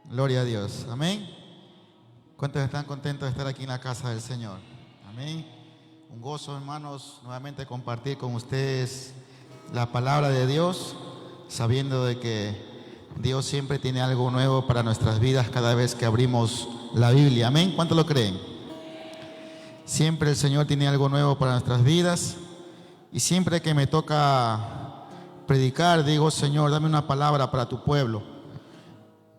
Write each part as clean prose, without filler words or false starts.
Gloria a Dios. Amén. ¿Cuántos están contentos de estar aquí en la casa del Señor? Amén. Un gozo, hermanos, nuevamente compartir con ustedes la palabra de Dios, sabiendo de que Dios siempre tiene algo nuevo para nuestras vidas cada vez que abrimos la Biblia. Amén. ¿Cuántos lo creen? Siempre el Señor tiene algo nuevo para nuestras vidas. Y siempre que me toca predicar, digo: Señor, dame una palabra para tu pueblo.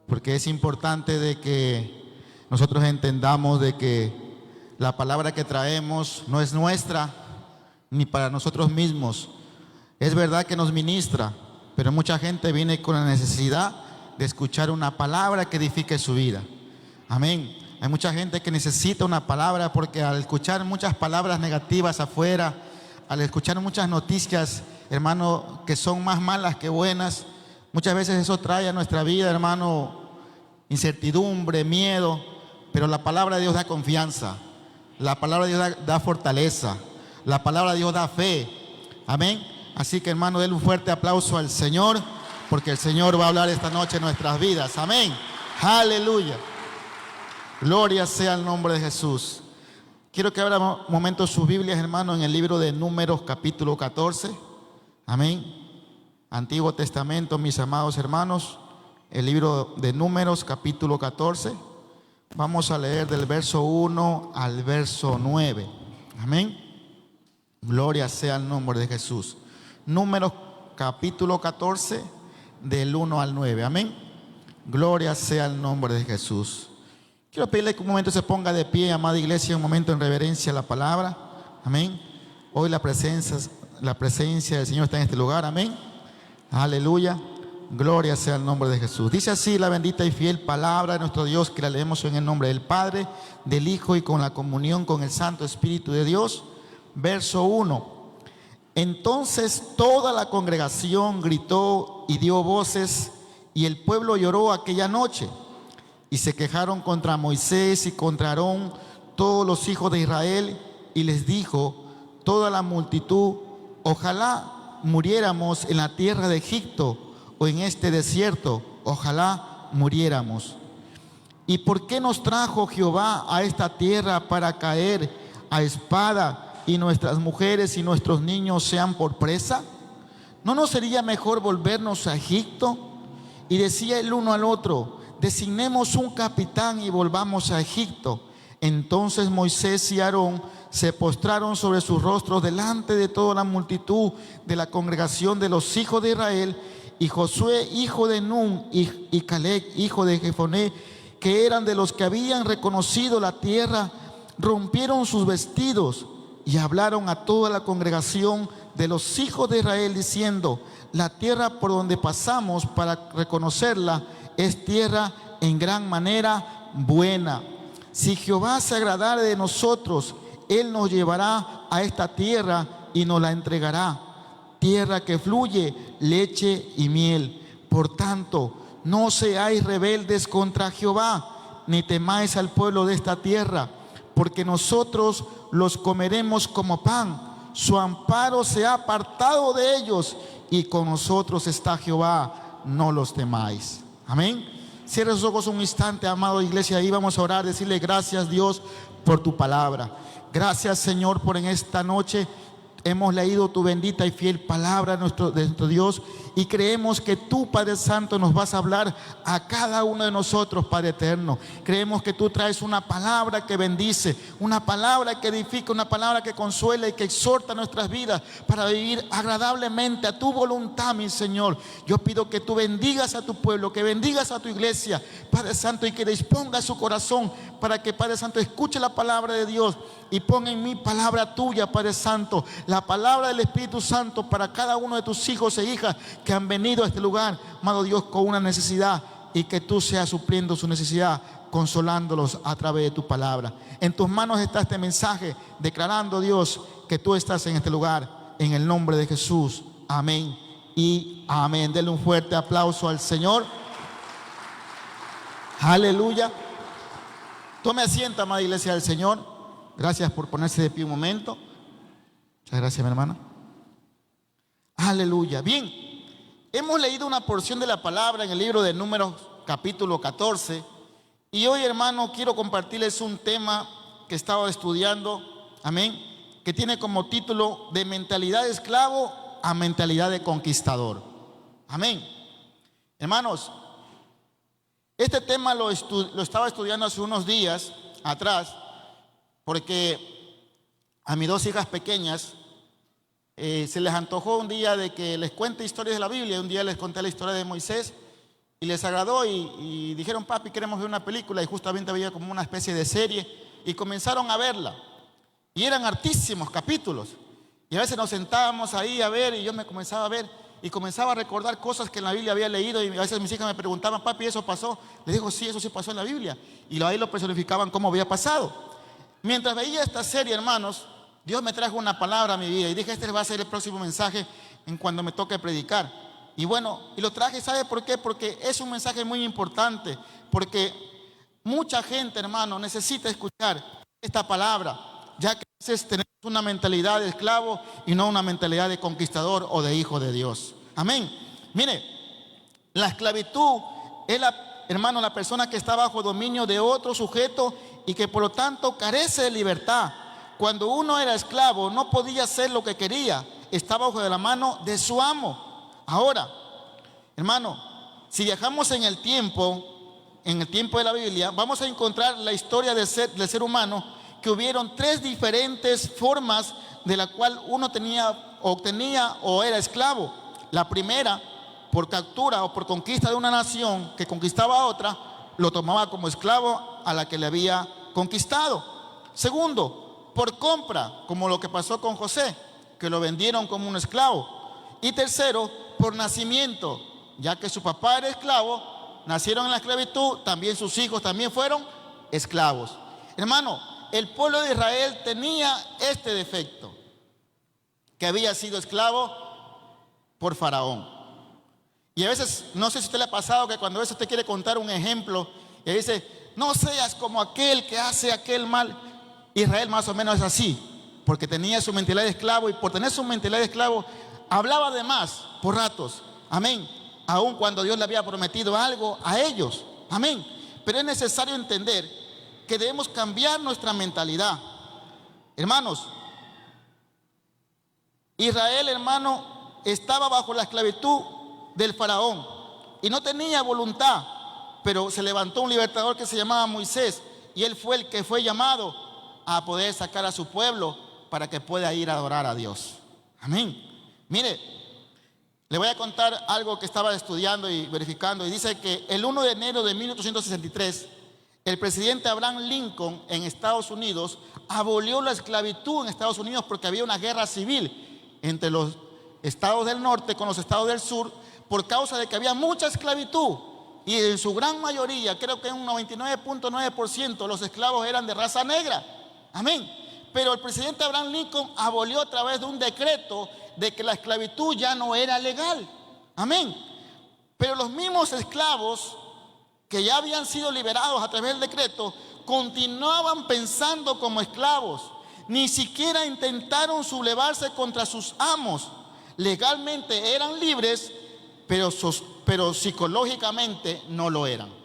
Porque es importante de que nosotros entendamos de que la palabra que traemos no es nuestra ni para nosotros mismos. Es verdad que nos ministra, pero mucha gente viene con la necesidad de escuchar una palabra que edifique su vida. Amén. Hay mucha gente que necesita una palabra, porque al escuchar muchas palabras negativas afuera, al escuchar muchas noticias, hermano, que son más malas que buenas, muchas veces eso trae a nuestra vida, hermano, incertidumbre, miedo. Pero la palabra de Dios da confianza, la palabra de Dios da fortaleza, la palabra de Dios da fe. Amén. Así que, hermano, denle un fuerte aplauso al Señor, porque el Señor va a hablar esta noche en nuestras vidas. Amén. Aleluya. Gloria sea el nombre de Jesús. Quiero que abran un momento sus Biblias, hermano, en el libro de Números, capítulo 14. Amén. Antiguo Testamento, mis amados hermanos. El libro de Números, capítulo 14. Vamos a leer del verso 1 al verso 9. Amén. Gloria sea el nombre de Jesús. Números, capítulo 14, del 1 al 9. Amén. Gloria sea el nombre de Jesús. Quiero pedirle que un momento se ponga de pie, amada iglesia, un momento en reverencia a la palabra. Amén. Hoy la presencia del Señor está en este lugar. Amén. Aleluya. Gloria sea el nombre de Jesús. Dice así la bendita y fiel palabra de nuestro Dios, que la leemos en el nombre del Padre, del Hijo y con la comunión con el Santo Espíritu de Dios. Verso 1. Entonces toda la congregación gritó y dio voces, y el pueblo lloró aquella noche. Y se quejaron contra Moisés y contra Aarón todos los hijos de Israel, y les dijo toda la multitud: ojalá muriéramos en la tierra de Egipto o en este desierto, ojalá muriéramos. ¿Y por qué nos trajo Jehová a esta tierra para caer a espada, y nuestras mujeres y nuestros niños sean por presa? ¿No nos sería mejor volvernos a Egipto? Y decía el uno al otro: designemos un capitán y volvamos a Egipto. Entonces Moisés y Aarón se postraron sobre sus rostros delante de toda la multitud de la congregación de los hijos de Israel. Y Josué, hijo de Nun, y Caleb, hijo de Jefoné, que eran de los que habían reconocido la tierra, rompieron sus vestidos y hablaron a toda la congregación de los hijos de Israel, diciendo: la tierra por donde pasamos para reconocerla es tierra en gran manera buena. Si Jehová se agradare de nosotros, Él nos llevará a esta tierra y nos la entregará, tierra que fluye leche y miel. Por tanto, no seáis rebeldes contra Jehová, ni temáis al pueblo de esta tierra, porque nosotros los comeremos como pan. Su amparo se ha apartado de ellos, y con nosotros está Jehová, no los temáis. Amén. Cierra sus ojos un instante, amado iglesia, y vamos a orar, decirle: gracias, Dios, por tu palabra. Gracias, Señor, por en esta noche hemos leído tu bendita y fiel palabra de nuestro Dios, y creemos que tú, Padre Santo, nos vas a hablar a cada uno de nosotros, Padre eterno. Creemos que tú traes una palabra que bendice, una palabra que edifica, una palabra que consuela y que exhorta nuestras vidas para vivir agradablemente a tu voluntad, mi Señor. Yo pido que tú bendigas a tu pueblo, que bendigas a tu iglesia, Padre Santo, y que disponga su corazón para que, Padre Santo, escuche la palabra de Dios y ponga en mí palabra tuya, Padre Santo, la palabra del Espíritu Santo para cada uno de tus hijos e hijas que han venido a este lugar, amado Dios, con una necesidad, y que tú seas supliendo su necesidad, consolándolos a través de tu palabra. En tus manos está este mensaje, declarando, Dios, que tú estás en este lugar, en el nombre de Jesús. Amén y amén. Denle un fuerte aplauso al Señor. Aleluya. Tome asiento, amada iglesia del Señor. Gracias por ponerse de pie un momento. Muchas gracias, mi hermana. Aleluya. Bien, hemos leído una porción de la palabra en el libro de Números capítulo 14. Y hoy, hermano, quiero compartirles un tema que estaba estudiando, amén, que tiene como título de mentalidad de esclavo a mentalidad de conquistador. Amén. Hermanos, este tema lo estaba estudiando hace unos días atrás, porque a mis dos hijas pequeñas se les antojó un día de que les cuente historias de la Biblia. Un día les conté la historia de Moisés y les agradó y dijeron: papi, queremos ver una película. Y justamente había como una especie de serie y comenzaron a verla. Y eran hartísimos capítulos. Y a veces nos sentábamos ahí a ver y yo me comenzaba a ver y comenzaba a recordar cosas que en la Biblia había leído. Y a veces mis hijas me preguntaban: papi, ¿eso pasó? Les digo: sí, eso sí pasó en la Biblia. Y ahí lo personificaban cómo había pasado. Mientras veía esta serie, hermanos, Dios me trajo una palabra a mi vida y dije: este va a ser el próximo mensaje en cuando me toque predicar. Y bueno, y lo traje, ¿sabe por qué? Porque es un mensaje muy importante, porque mucha gente, hermano, necesita escuchar esta palabra, ya que a veces tenemos una mentalidad de esclavo y no una mentalidad de conquistador o de hijo de Dios. Amén. Mire, la esclavitud es hermano, la persona que está bajo dominio de otro sujeto y que por lo tanto carece de libertad. Cuando uno era esclavo no podía hacer lo que quería, estaba bajo de la mano de su amo. Ahora, hermano, si viajamos en el tiempo de la Biblia, vamos a encontrar la historia del ser humano, que hubieron tres diferentes formas de la cual uno tenía o era esclavo. La primera, por captura o por conquista de una nación que conquistaba a otra, lo tomaba como esclavo a la que le había conquistado. Segundo, por compra, como lo que pasó con José, que lo vendieron como un esclavo. Y tercero, por nacimiento, ya que su papá era esclavo, nacieron en la esclavitud, también sus hijos también fueron esclavos. Hermano, el pueblo de Israel tenía este defecto, que había sido esclavo por Faraón. Y a veces, no sé si a usted le ha pasado que cuando a veces usted quiere contar un ejemplo y dice: no seas como aquel que hace aquel mal. Israel más o menos es así, porque tenía su mentalidad de esclavo, y por tener su mentalidad de esclavo hablaba de más por ratos. Amén. Aun cuando Dios le había prometido algo a ellos. Amén. Pero es necesario entender que debemos cambiar nuestra mentalidad. Hermanos, Israel, hermano, estaba bajo la esclavitud del faraón y no tenía voluntad, pero se levantó un libertador que se llamaba Moisés, y él fue el que fue llamado a poder sacar a su pueblo para que pueda ir a adorar a Dios. Amén. Mire, le voy a contar algo que estaba estudiando y verificando, y dice que el 1 de enero de 1863 el presidente Abraham Lincoln en Estados Unidos abolió la esclavitud en Estados Unidos, porque había una guerra civil entre los estados del norte con los estados del sur, por causa de que había mucha esclavitud, y en su gran mayoría, creo que un 99.9%, los esclavos eran de raza negra. Amén. Pero el presidente Abraham Lincoln abolió a través de un decreto de que la esclavitud ya no era legal. Amén. Pero los mismos esclavos que ya habían sido liberados a través del decreto continuaban pensando como esclavos. Ni siquiera intentaron sublevarse contra sus amos. Legalmente eran libres, pero psicológicamente no lo eran.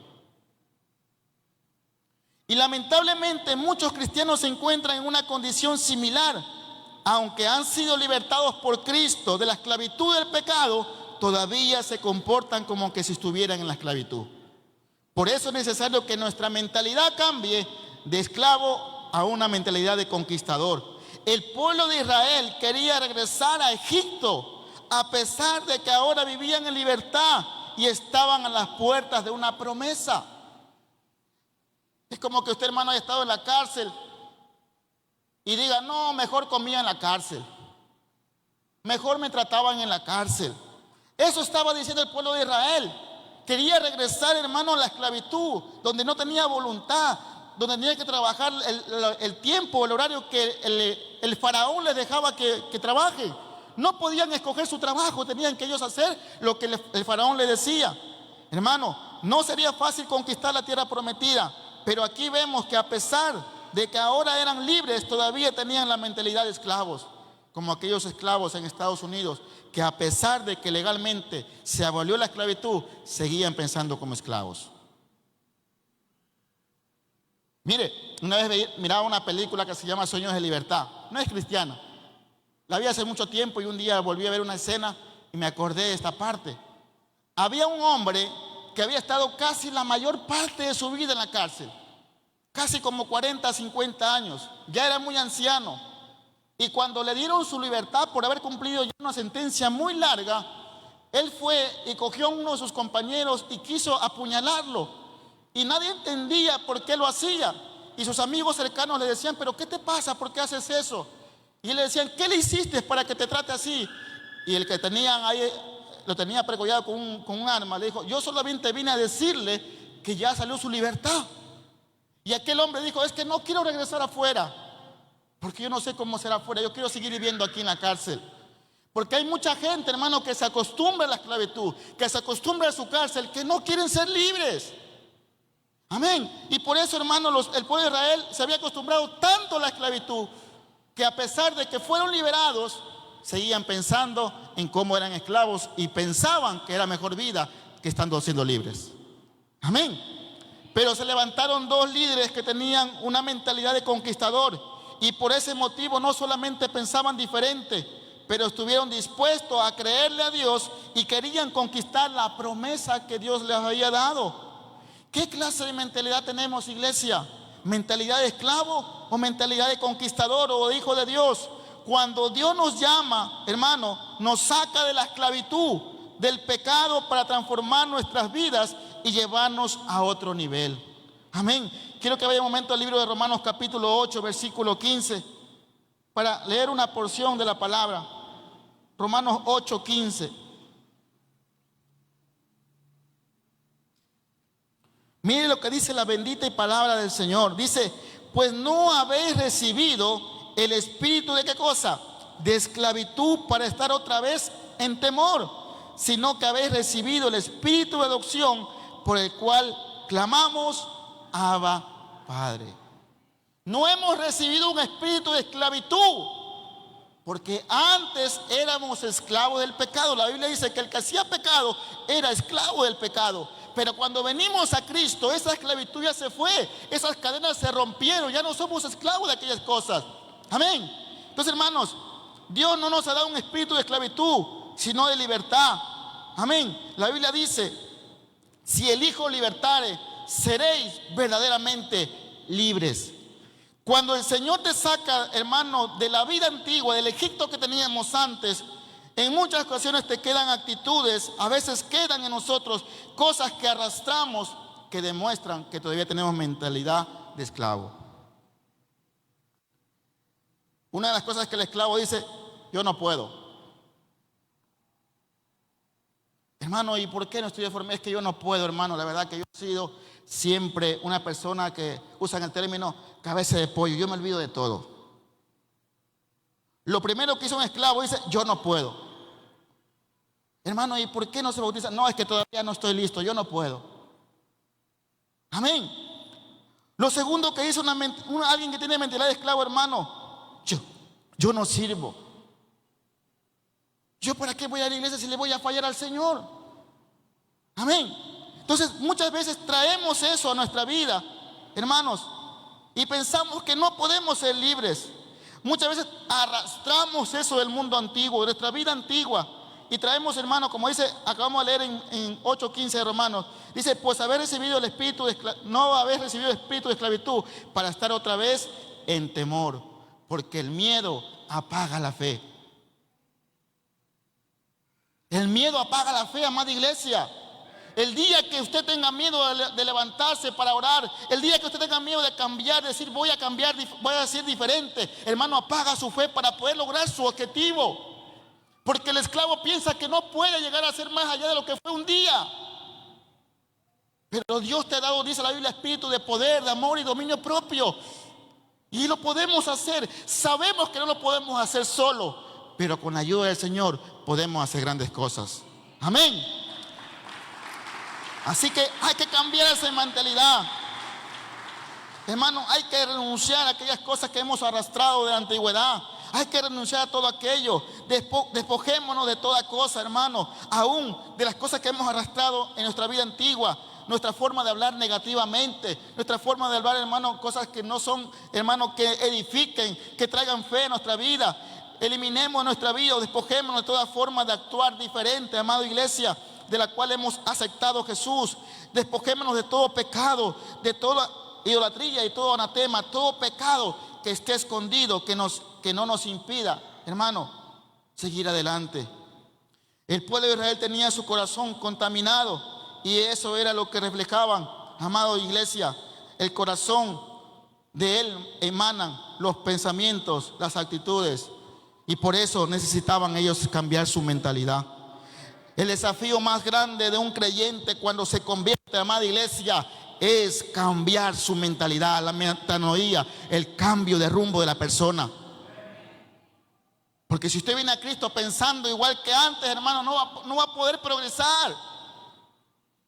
Y lamentablemente muchos cristianos se encuentran en una condición similar. Aunque han sido libertados por Cristo de la esclavitud del pecado, todavía se comportan como que si estuvieran en la esclavitud. Por eso es necesario que nuestra mentalidad cambie de esclavo a una mentalidad de conquistador. El pueblo de Israel quería regresar a Egipto, a pesar de que ahora vivían en libertad y estaban a las puertas de una promesa. Es como que usted, hermano, haya estado en la cárcel y diga: no, mejor comía en la cárcel, mejor me trataban en la cárcel. Eso estaba diciendo el pueblo de Israel. Quería regresar, hermano, a la esclavitud, donde no tenía voluntad, donde tenía que trabajar el tiempo, el horario que el faraón les dejaba que trabajen. No podían escoger su trabajo, tenían que ellos hacer lo que el faraón les decía. Hermano, no sería fácil conquistar la tierra prometida, pero aquí vemos que a pesar de que ahora eran libres, todavía tenían la mentalidad de esclavos. como aquellos esclavos en Estados Unidos, que a pesar de que legalmente se abolió la esclavitud, seguían pensando como esclavos. Mire, una vez miraba una película que se llama Sueños de Libertad. No es cristiana. La vi hace mucho tiempo y un día volví a ver una escena y me acordé de esta parte. Había un hombre que había estado casi la mayor parte de su vida en la cárcel. Casi como 40, 50 años. Ya era muy anciano. Y cuando le dieron su libertad por haber cumplido ya una sentencia muy larga, él fue y cogió a uno de sus compañeros y quiso apuñalarlo. Y nadie entendía por qué lo hacía. Y sus amigos cercanos le decían, ¿pero qué te pasa? ¿Por qué haces eso? Y le decían, ¿qué le hiciste para que te trate así? Y el que tenían ahí, lo tenía precollado con un arma, le dijo, yo solamente vine a decirle que ya salió su libertad. Y aquel hombre dijo, es que no quiero regresar afuera, porque yo no sé cómo será afuera, yo quiero seguir viviendo aquí en la cárcel. Porque hay mucha gente, hermano, que se acostumbra a la esclavitud, que se acostumbra a su cárcel, que no quieren ser libres. Amén. Y por eso, hermano, el pueblo de Israel se había acostumbrado tanto a la esclavitud, que a pesar de que fueron liberados, seguían pensando en cómo eran esclavos y pensaban que era mejor vida que estando siendo libres. Amén. Pero se levantaron dos líderes que tenían una mentalidad de conquistador y por ese motivo no solamente pensaban diferente, pero estuvieron dispuestos a creerle a Dios y querían conquistar la promesa que Dios les había dado. ¿Qué clase de mentalidad tenemos, iglesia? ¿Mentalidad de esclavo o mentalidad de conquistador o de hijo de Dios? Cuando Dios nos llama, hermano, nos saca de la esclavitud, del pecado, para transformar nuestras vidas y llevarnos a otro nivel. Amén. Quiero que vaya un momento al libro de Romanos capítulo 8, versículo 15, para leer una porción de la palabra. Romanos 8, 15. Mire lo que dice la bendita palabra del Señor. Dice, pues no habéis recibido el espíritu de ¿qué cosa? De esclavitud para estar otra vez en temor, sino que habéis recibido el espíritu de adopción por el cual clamamos, Abba, Padre. No hemos recibido un espíritu de esclavitud, porque antes éramos esclavos del pecado. La Biblia dice que el que hacía pecado era esclavo del pecado. Pero cuando venimos a Cristo, esa esclavitud ya se fue, esas cadenas se rompieron, ya no somos esclavos de aquellas cosas. Amén. Entonces, hermanos, Dios no nos ha dado un espíritu de esclavitud, sino de libertad. Amén. La Biblia dice, si el Hijo libertare, seréis verdaderamente libres. Cuando el Señor te saca, hermano, de la vida antigua, del Egipto que teníamos antes, en muchas ocasiones te quedan actitudes, a veces quedan en nosotros cosas que arrastramos que demuestran que todavía tenemos mentalidad de esclavo. Una de las cosas que el esclavo dice, yo no puedo. Hermano, ¿y por qué no estoy de forma? Es que yo no puedo, hermano. La verdad que yo he sido siempre una persona que usan el término cabeza de pollo. Yo me olvido de todo. Lo primero que hizo un esclavo dice, yo no puedo. Hermano, ¿y por qué no se bautiza? No, es que todavía no estoy listo, yo no puedo. Amén. Lo segundo que hizo alguien que tiene mentalidad de esclavo, hermano, yo no sirvo. ¿Yo para qué voy a la iglesia si le voy a fallar al Señor? Amén. Entonces muchas veces traemos eso a nuestra vida, hermanos, y pensamos que no podemos ser libres. Muchas veces arrastramos eso del mundo antiguo, de nuestra vida antigua, y traemos, hermano, como dice, acabamos de leer en 8:15 de Romanos, dice, pues haber recibido el espíritu no haber recibido el espíritu de esclavitud para estar otra vez en temor, porque el miedo apaga la fe. El miedo apaga la fe, amada iglesia. El día que usted tenga miedo de levantarse para orar, el día que usted tenga miedo de cambiar, de decir voy a cambiar, voy a ser diferente, hermano, apaga su fe para poder lograr su objetivo. Porque el esclavo piensa que no puede llegar a ser más allá de lo que fue un día. Pero Dios te ha dado, dice la Biblia, espíritu de poder, de amor y dominio propio. Y lo podemos hacer. Sabemos que no lo podemos hacer solo, pero con la ayuda del Señor podemos hacer grandes cosas. Amén. Así que hay que cambiar esa mentalidad. Hermano, hay que renunciar a aquellas cosas que hemos arrastrado de la antigüedad. Hay que renunciar a todo aquello. Despojémonos de toda cosa, hermano, aún de las cosas que hemos arrastrado en nuestra vida antigua. Nuestra forma de hablar negativamente, nuestra forma de hablar, hermano, cosas que no son, hermano, que edifiquen, que traigan fe a nuestra vida. Eliminemos nuestra vida, despojémonos de toda forma de actuar diferente, amada iglesia, de la cual hemos aceptado a Jesús. Despojémonos de todo pecado, de toda idolatría y todo anatema, todo pecado que esté escondido, que no nos impida, hermano, seguir adelante. El pueblo de Israel tenía su corazón contaminado y eso era lo que reflejaban, amada iglesia. El corazón de él emanan los pensamientos, las actitudes, y por eso necesitaban ellos cambiar su mentalidad. El desafío más grande de un creyente cuando se convierte, amada iglesia, es cambiar su mentalidad, la metanoía, el cambio de rumbo de la persona. Porque si usted viene a Cristo pensando igual que antes, hermano, no va a poder progresar.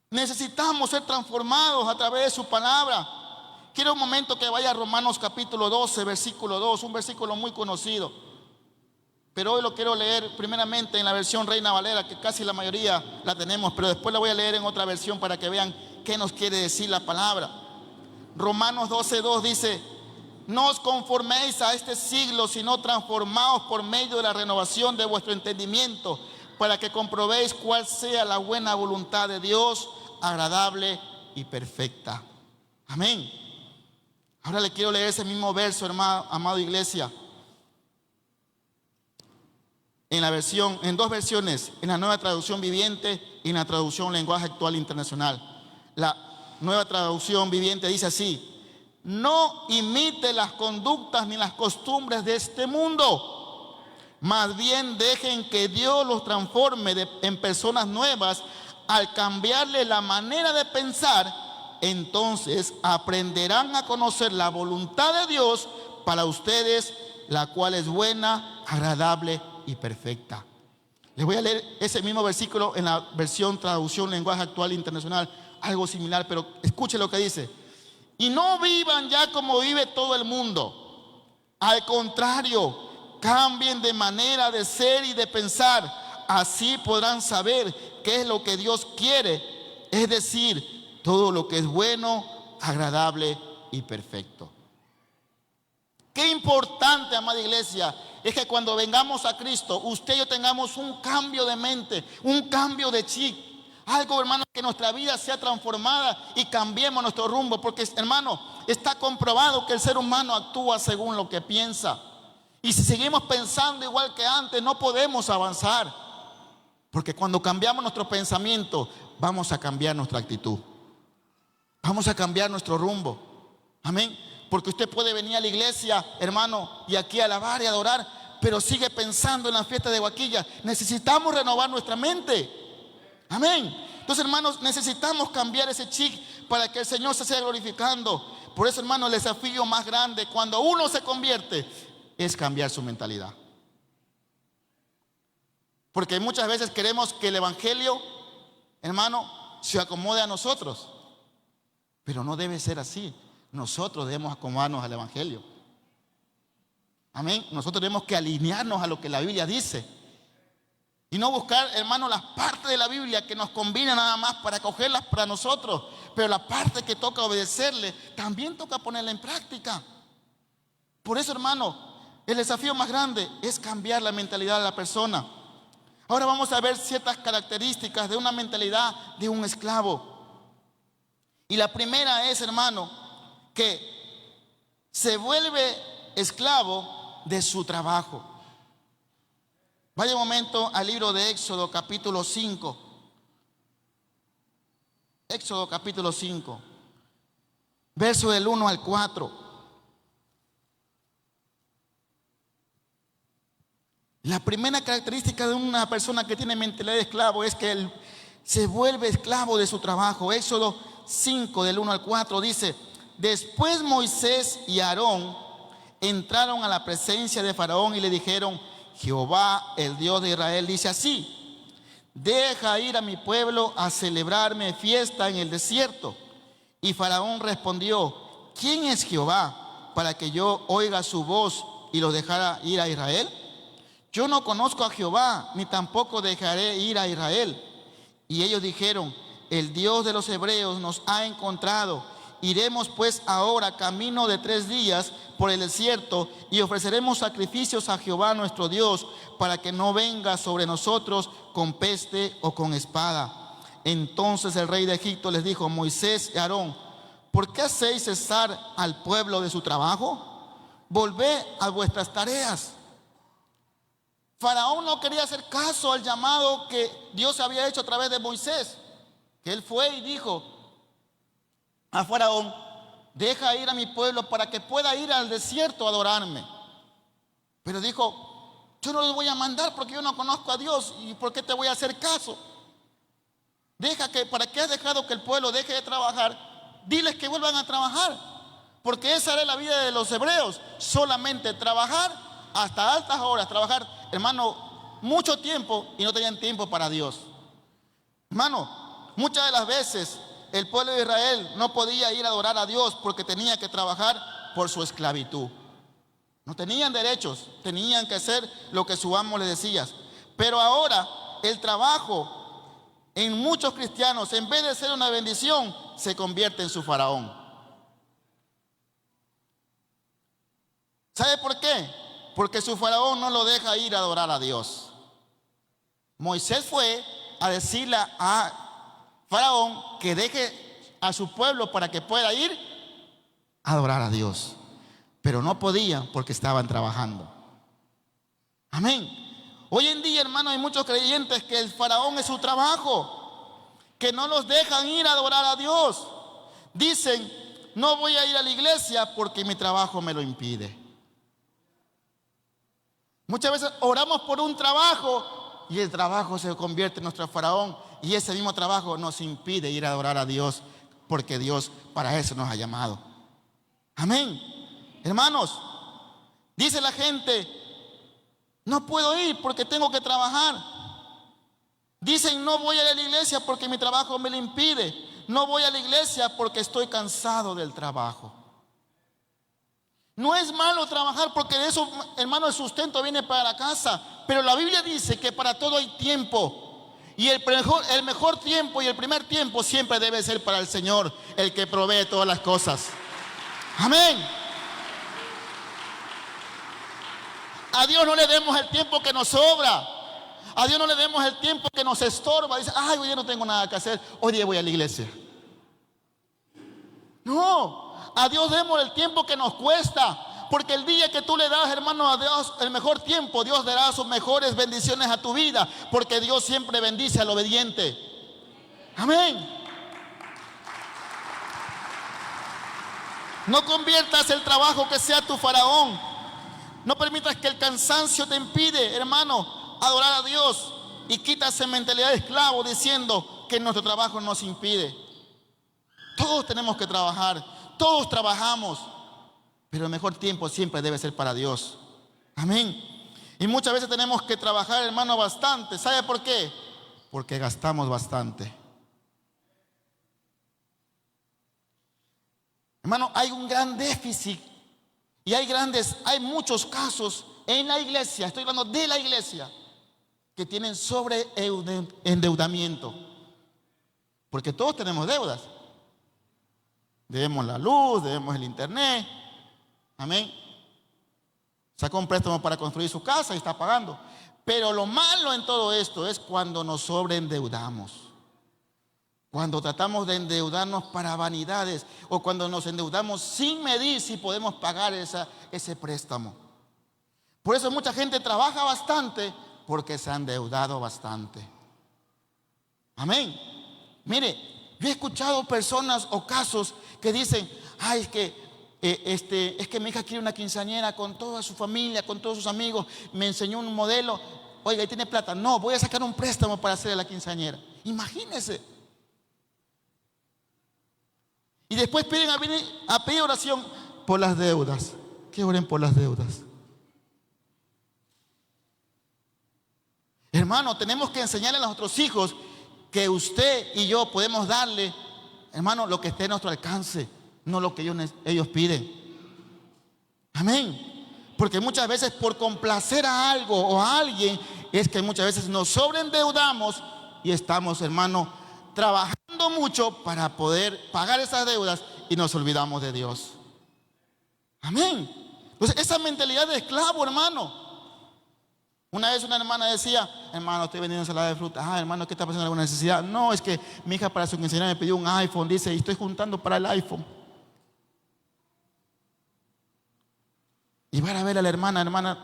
Necesitamos ser transformados a través de su palabra. Quiero un momento que vaya a Romanos capítulo 12, versículo 2, un versículo muy conocido. Pero hoy lo quiero leer primeramente en la versión Reina Valera, que casi la mayoría la tenemos, pero después la voy a leer en otra versión para que vean qué nos quiere decir la palabra. Romanos 12:2 dice: no os conforméis a este siglo, sino transformaos por medio de la renovación de vuestro entendimiento, para que comprobéis cuál sea la buena voluntad de Dios, agradable y perfecta. Amén. Ahora le quiero leer ese mismo verso, hermano, amado iglesia, en dos versiones, en la Nueva Traducción Viviente y en la Traducción Lenguaje Actual Internacional. La Nueva Traducción Viviente dice así: no imite las conductas ni las costumbres de este mundo, más bien dejen que Dios los transforme en personas nuevas. Al cambiarle la manera de pensar, entonces aprenderán a conocer la voluntad de Dios para ustedes, la cual es buena, agradable y perfecta. Les voy a leer ese mismo versículo en la versión Traducción Lenguaje Actual Internacional, algo similar, pero escuche lo que dice: y no vivan ya como vive todo el mundo. Al contrario, cambien de manera de ser y de pensar. Así podrán saber qué es lo que Dios quiere, es decir, todo lo que es bueno, agradable y perfecto. Qué importante, amada iglesia, es que cuando vengamos a Cristo, usted y yo tengamos un cambio de mente, un cambio de chip. Algo, hermano, que nuestra vida sea transformada y cambiemos nuestro rumbo. Porque, hermano, está comprobado que el ser humano actúa según lo que piensa. Y si seguimos pensando igual que antes, no podemos avanzar. Porque cuando cambiamos nuestro pensamiento, vamos a cambiar nuestra actitud. Vamos a cambiar nuestro rumbo. Amén. Porque usted puede venir a la iglesia, hermano, y aquí alabar y adorar, pero sigue pensando en la fiesta de Guaquilla. Necesitamos renovar nuestra mente. Amén. Entonces, hermanos, necesitamos cambiar ese chip para que el Señor se siga glorificando. Por eso, hermano, el desafío más grande cuando uno se convierte es cambiar su mentalidad. Porque muchas veces queremos que el evangelio, hermano, se acomode a nosotros. Pero no debe ser así. Nosotros debemos acomodarnos al evangelio. Amén. Nosotros tenemos que alinearnos a lo que la Biblia dice. Y no buscar, hermano, las partes de la Biblia que nos convienen nada más para cogerlas para nosotros. Pero la parte que toca obedecerle, también toca ponerla en práctica. Por eso, hermano, el desafío más grande es cambiar la mentalidad de la persona. Ahora vamos a ver ciertas características de una mentalidad de un esclavo. Y la primera es, hermano, que se vuelve esclavo de su trabajo. Vaya un momento al libro de Éxodo capítulo 5. Éxodo capítulo 5, verso del 1 al 4. La primera característica de una persona que tiene mentalidad de esclavo es que él se vuelve esclavo de su trabajo. Éxodo 5 del 1 al 4 dice: después Moisés y Aarón entraron a la presencia de Faraón y le dijeron: Jehová, el Dios de Israel, dice así: deja ir a mi pueblo a celebrarme fiesta en el desierto. Y Faraón respondió: ¿quién es Jehová para que yo oiga su voz y los dejara ir a Israel? Yo no conozco a Jehová, ni tampoco dejaré ir a Israel. Y ellos dijeron: el Dios de los hebreos nos ha encontrado. Iremos pues ahora camino de 3 días por el desierto y ofreceremos sacrificios a Jehová nuestro Dios, para que no venga sobre nosotros con peste o con espada. Entonces el rey de Egipto les dijo: Moisés y Aarón, ¿por qué hacéis cesar al pueblo de su trabajo? Volved a vuestras tareas. Faraón no quería hacer caso al llamado que Dios había hecho a través de Moisés, que él fue y dijo a Faraón: deja ir a mi pueblo para que pueda ir al desierto a adorarme. Pero dijo: yo no los voy a mandar porque yo no conozco a Dios, y ¿por qué te voy a hacer caso? ¿Para qué has dejado que el pueblo deje de trabajar? Diles que vuelvan a trabajar, porque esa era la vida de los hebreos: solamente trabajar hasta altas horas, trabajar, hermano, mucho tiempo, y no tenían tiempo para Dios. Hermano, muchas de las veces el pueblo de Israel no podía ir a adorar a Dios porque tenía que trabajar por su esclavitud. No tenían derechos, tenían que hacer lo que su amo les decía. Pero ahora el trabajo en muchos cristianos, en vez de ser una bendición, se convierte en su faraón. ¿Sabe por qué? Porque su faraón no lo deja ir a adorar a Dios. Moisés fue a decirle a Faraón que deje a su pueblo para que pueda ir a adorar a Dios, pero no podían porque estaban trabajando. Amén. Hoy en día, hermano, hay muchos creyentes que el faraón es su trabajo, que no los dejan ir a adorar a Dios. Dicen: no voy a ir a la iglesia porque mi trabajo me lo impide. Muchas veces oramos por un trabajo y el trabajo se convierte en nuestro faraón, y ese mismo trabajo nos impide ir a adorar a Dios, porque Dios para eso nos ha llamado. Amén. Hermanos, dice la gente: no puedo ir porque tengo que trabajar. Dicen: no voy a ir a la iglesia porque mi trabajo me lo impide. No voy a la iglesia porque estoy cansado del trabajo. No es malo trabajar, porque de eso, hermano, el sustento viene para la casa. Pero la Biblia dice que para todo hay tiempo. Y el mejor tiempo y el primer tiempo siempre debe ser para el Señor, el que provee todas las cosas. Amén. A Dios no le demos el tiempo que nos sobra. A Dios no le demos el tiempo que nos estorba. Dice: ay, hoy día no tengo nada que hacer, hoy día voy a la iglesia. No, a Dios demos el tiempo que nos cuesta. Porque el día que tú le das, hermano, a Dios el mejor tiempo, Dios dará sus mejores bendiciones a tu vida, porque Dios siempre bendice al obediente. Amén. No conviertas el trabajo que sea tu faraón. No permitas que el cansancio te impide, hermano, adorar a Dios, y quitas esa mentalidad de esclavo diciendo que nuestro trabajo nos impide. Todos tenemos que trabajar, todos trabajamos, pero el mejor tiempo siempre debe ser para Dios. Amén. Y muchas veces tenemos que trabajar, hermano, bastante. ¿Sabe por qué? Porque gastamos bastante. Hermano, hay un gran déficit. Y hay muchos casos en la iglesia, estoy hablando de la iglesia, que tienen sobreendeudamiento. Porque todos tenemos deudas. Debemos la luz, debemos el internet. Amén. Sacó un préstamo para construir su casa y está pagando. Pero lo malo en todo esto es cuando nos sobreendeudamos. Cuando tratamos de endeudarnos para vanidades, o cuando nos endeudamos sin medir si podemos pagar ese préstamo. Por eso mucha gente trabaja bastante, porque se ha endeudado bastante. Amén. Mire, yo he escuchado personas o casos que dicen: ay, es que mi hija quiere una quinceañera con toda su familia, con todos sus amigos, me enseñó un modelo, oiga, y tiene plata, no, voy a sacar un préstamo para hacerle la quinceañera. Imagínense. Y después piden a pedir oración por las deudas. Que oren por las deudas. Hermano, tenemos que enseñarle a nuestros hijos que usted y yo podemos darle, hermano, lo que esté a nuestro alcance, no lo que ellos piden. Amén. Porque muchas veces por complacer a algo o a alguien es que muchas veces nos sobreendeudamos y estamos, hermano, trabajando mucho para poder pagar esas deudas y nos olvidamos de Dios. Amén. Entonces esa mentalidad de esclavo, hermano. Una vez una hermana decía: hermano, estoy vendiendo ensalada de fruta. Ah, hermano, ¿qué está pasando? ¿Alguna necesidad? No, es que mi hija para su quinceañera me pidió un iPhone. Dice, y estoy juntando para el iPhone. Y van a ver a la hermana,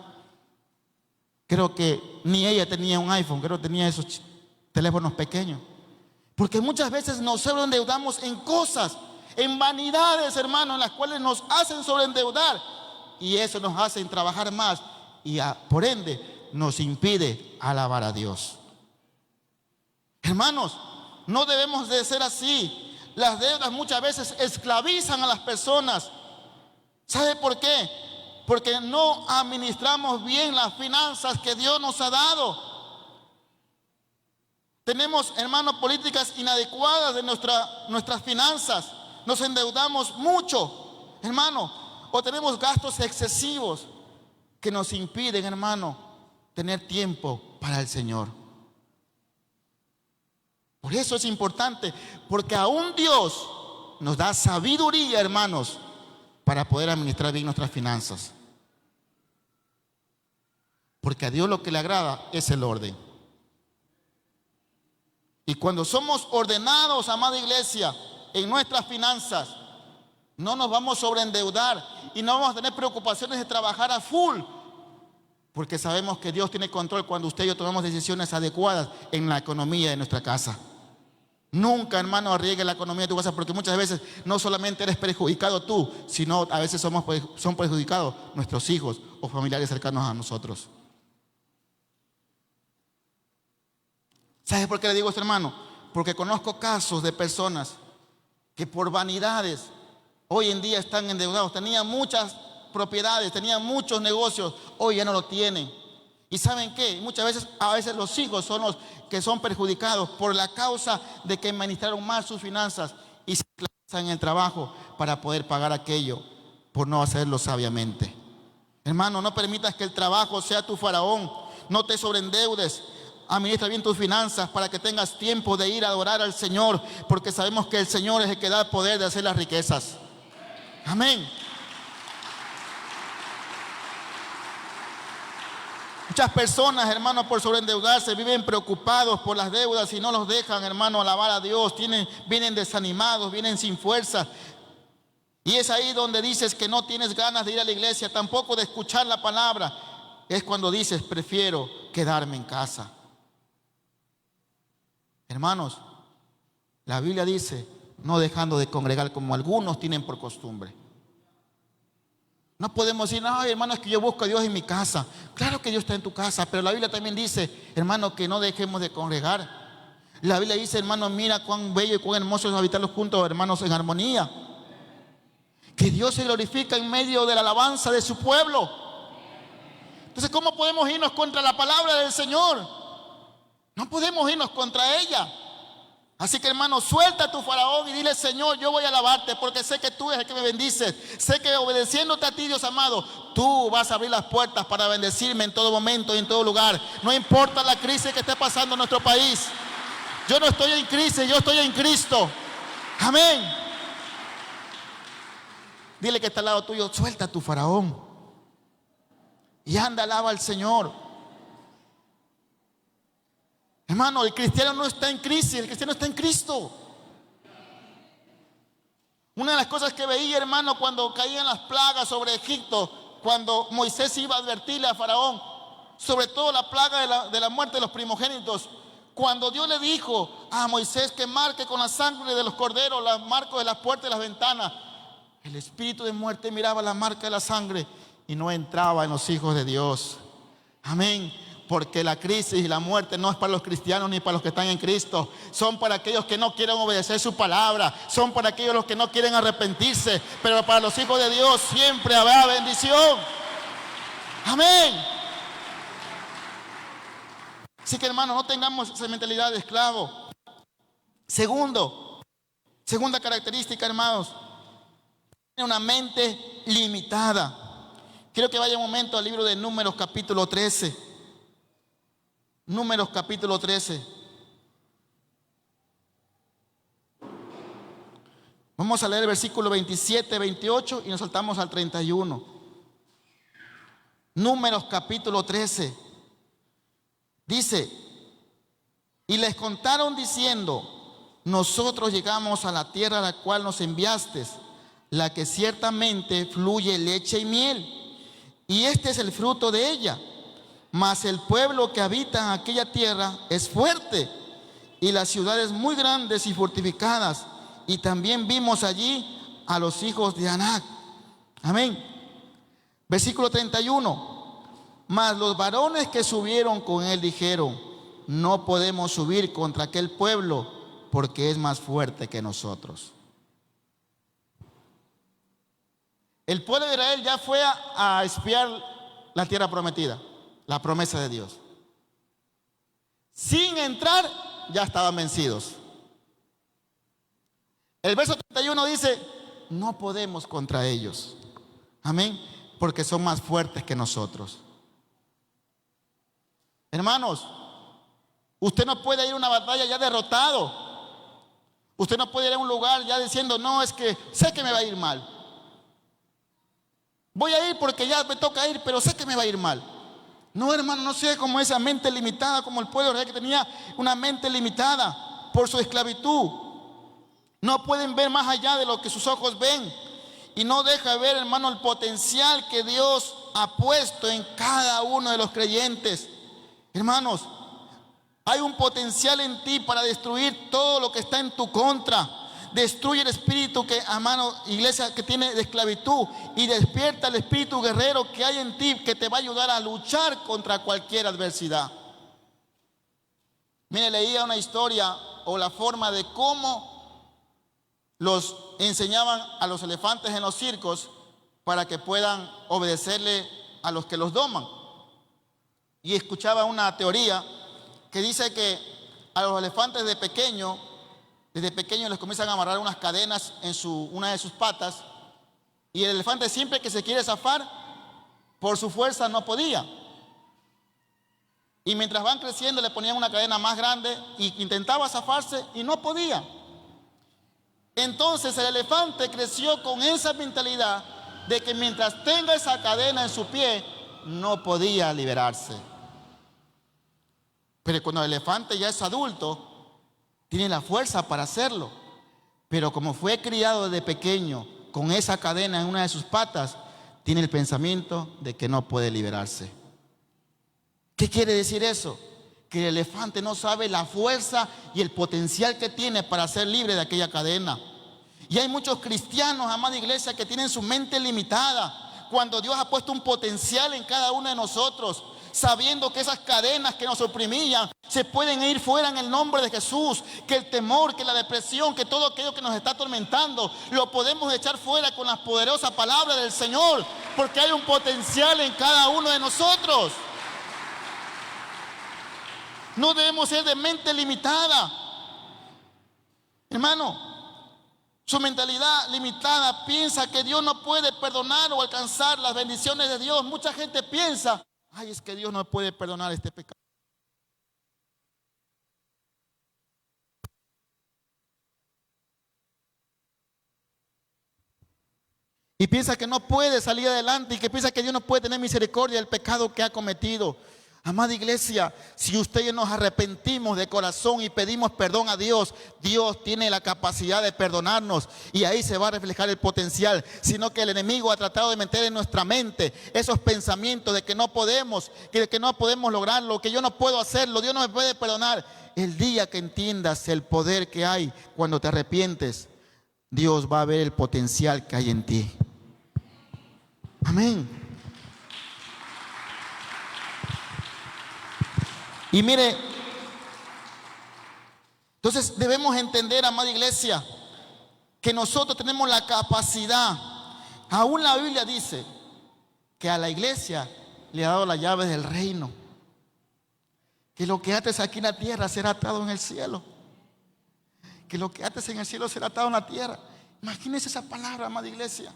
creo que ni ella tenía un iPhone, creo que tenía esos teléfonos pequeños. Porque muchas veces nos sobreendeudamos en cosas, en vanidades, hermano, en las cuales nos hacen sobreendeudar. Y eso nos hace trabajar más y por ende nos impide alabar a Dios. Hermanos, no debemos de ser así. Las deudas muchas veces esclavizan a las personas. ¿Sabe por qué? Porque no administramos bien las finanzas que Dios nos ha dado. Tenemos, hermanos, políticas inadecuadas de nuestras finanzas. Nos endeudamos mucho, hermano, o tenemos gastos excesivos que nos impiden, hermano, tener tiempo para el Señor. Por eso es importante, porque aún Dios nos da sabiduría, hermanos, para poder administrar bien nuestras finanzas. Porque a Dios lo que le agrada es el orden. Y cuando somos ordenados, amada iglesia, en nuestras finanzas, no nos vamos a sobreendeudar y no vamos a tener preocupaciones de trabajar a full. Porque sabemos que Dios tiene control cuando usted y yo tomamos decisiones adecuadas en la economía de nuestra casa. Nunca, hermano, arriesgue la economía de tu casa, porque muchas veces no solamente eres perjudicado tú, sino a veces son perjudicados nuestros hijos o familiares cercanos a nosotros. ¿Sabes por qué le digo esto, hermano? Porque conozco casos de personas que por vanidades hoy en día están endeudados. Tenían muchas propiedades, tenían muchos negocios, hoy ya no lo tienen. ¿Y saben qué? Muchas veces, a veces los hijos son los que son perjudicados por la causa de que administraron mal sus finanzas y se esclavizan en el trabajo para poder pagar aquello por no hacerlo sabiamente. Hermano, no permitas que el trabajo sea tu faraón. No te sobreendeudes. Administra bien tus finanzas para que tengas tiempo de ir a adorar al Señor, porque sabemos que el Señor es el que da el poder de hacer las riquezas. Amén. Muchas personas, hermanos, por sobreendeudarse viven preocupados por las deudas y no los dejan, hermano, alabar a Dios. Vienen desanimados, vienen sin fuerza. Y es ahí donde dices que no tienes ganas de ir a la iglesia, tampoco de escuchar la palabra. Es cuando dices, prefiero quedarme en casa. Hermanos, la Biblia dice, no dejando de congregar como algunos tienen por costumbre. No podemos decir, no, hermano, es que yo busco a Dios en mi casa. Claro que Dios está en tu casa, pero la Biblia también dice, hermano, que no dejemos de congregar. La Biblia dice, hermano, mira cuán bello y cuán hermoso es habitarlos juntos, hermanos, en armonía. Que Dios se glorifica en medio de la alabanza de su pueblo. Entonces, ¿cómo podemos irnos contra la palabra del Señor? No podemos irnos contra ella. Así que, hermano, suelta a tu faraón y dile, Señor, yo voy a alabarte porque sé que tú eres el que me bendices. Sé que obedeciéndote a ti, Dios amado, tú vas a abrir las puertas para bendecirme en todo momento y en todo lugar. No importa la crisis que esté pasando en nuestro país. Yo no estoy en crisis, yo estoy en Cristo. Amén. Dile que está al lado tuyo, suelta a tu faraón y anda, alaba al Señor. Hermano, el cristiano no está en crisis, el cristiano está en Cristo. Una de las cosas que veía, hermano, cuando caían las plagas sobre Egipto, cuando Moisés iba a advertirle a Faraón, sobre todo la plaga de la muerte de los primogénitos, cuando Dios le dijo a Moisés que marque con la sangre de los corderos los marcos de las puertas y las ventanas, el espíritu de muerte miraba la marca de la sangre y no entraba en los hijos de Dios. Amén. Porque la crisis y la muerte no es para los cristianos ni para los que están en Cristo. Son para aquellos que no quieren obedecer su palabra. Son para aquellos los que no quieren arrepentirse. Pero para los hijos de Dios siempre habrá bendición. Amén. Así que, hermanos, no tengamos esa mentalidad de esclavo. Segunda característica, hermanos, tiene una mente limitada. Quiero que vaya un momento al libro de Números capítulo 13. Números capítulo 13. Vamos a leer el versículo 27, 28 y nos saltamos al 31. Números capítulo 13. Dice: y les contaron diciendo: nosotros llegamos a la tierra a la cual nos enviaste, la que ciertamente fluye leche y miel, y este es el fruto de ella. Mas el pueblo que habita en aquella tierra es fuerte, y las ciudades muy grandes y fortificadas. Y también vimos allí a los hijos de Anac. Amén. Versículo 31. Mas los varones que subieron con él dijeron: no podemos subir contra aquel pueblo, porque es más fuerte que nosotros. El pueblo de Israel ya fue a espiar la tierra prometida, la promesa de Dios. Sin entrar, ya estaban vencidos. El verso 31 dice: no podemos contra ellos. Amén. Porque son más fuertes que nosotros. Hermanos, usted no puede ir a una batalla ya derrotado. Usted no puede ir a un lugar ya diciendo: no, es que sé que me va a ir mal. Voy a ir porque ya me toca ir, pero sé que me va a ir mal. No, hermano, no sea como esa mente limitada, como el pueblo de Israel, que tenía una mente limitada por su esclavitud. No pueden ver más allá de lo que sus ojos ven. Y no deja ver, hermano, el potencial que Dios ha puesto en cada uno de los creyentes. Hermanos, hay un potencial en ti para destruir todo lo que está en tu contra. Destruye el espíritu que, hermano, iglesia, que tiene de esclavitud, y despierta el espíritu guerrero que hay en ti, que te va a ayudar a luchar contra cualquier adversidad. Mire, leía una historia o la forma de cómo los enseñaban a los elefantes en los circos para que puedan obedecerle a los que los doman. Y escuchaba una teoría que dice que a los elefantes desde pequeños les comienzan a amarrar unas cadenas en una de sus patas, y el elefante, siempre que se quiere zafar, por su fuerza no podía. Y mientras van creciendo le ponían una cadena más grande y intentaba zafarse y no podía. Entonces el elefante creció con esa mentalidad de que mientras tenga esa cadena en su pie, no podía liberarse. Pero cuando el elefante ya es adulto, tiene la fuerza para hacerlo. Pero como fue criado desde pequeño con esa cadena en una de sus patas, tiene el pensamiento de que no puede liberarse. ¿Qué quiere decir eso? Que el elefante no sabe la fuerza y el potencial que tiene para ser libre de aquella cadena. Y hay muchos cristianos, amada iglesia, que tienen su mente limitada, cuando Dios ha puesto un potencial en cada uno de nosotros, sabiendo que esas cadenas que nos oprimían se pueden ir fuera en el nombre de Jesús, que el temor, que la depresión, que todo aquello que nos está atormentando, lo podemos echar fuera con la poderosa palabra del Señor, porque hay un potencial en cada uno de nosotros. No debemos ser de mente limitada. Hermano, su mentalidad limitada piensa que Dios no puede perdonar o alcanzar las bendiciones de Dios. Mucha gente piensa: ay, es que Dios no puede perdonar este pecado. Y piensa que no puede salir adelante, y que piensa que Dios no puede tener misericordia del pecado que ha cometido. Amada iglesia, si usted y yo nos arrepentimos de corazón y pedimos perdón a Dios, Dios tiene la capacidad de perdonarnos, y ahí se va a reflejar el potencial. Sino que el enemigo ha tratado de meter en nuestra mente esos pensamientos de que no podemos, que no podemos lograrlo, que yo no puedo hacerlo, Dios no me puede perdonar. El día que entiendas el poder que hay cuando te arrepientes, Dios va a ver el potencial que hay en ti. Amén. Y mire, entonces debemos entender, amada iglesia, que nosotros tenemos la capacidad. Aún la Biblia dice que a la iglesia le ha dado las llaves del reino, que lo que ates aquí en la tierra será atado en el cielo, que lo que ates en el cielo será atado en la tierra. Imagínense esa palabra, amada iglesia.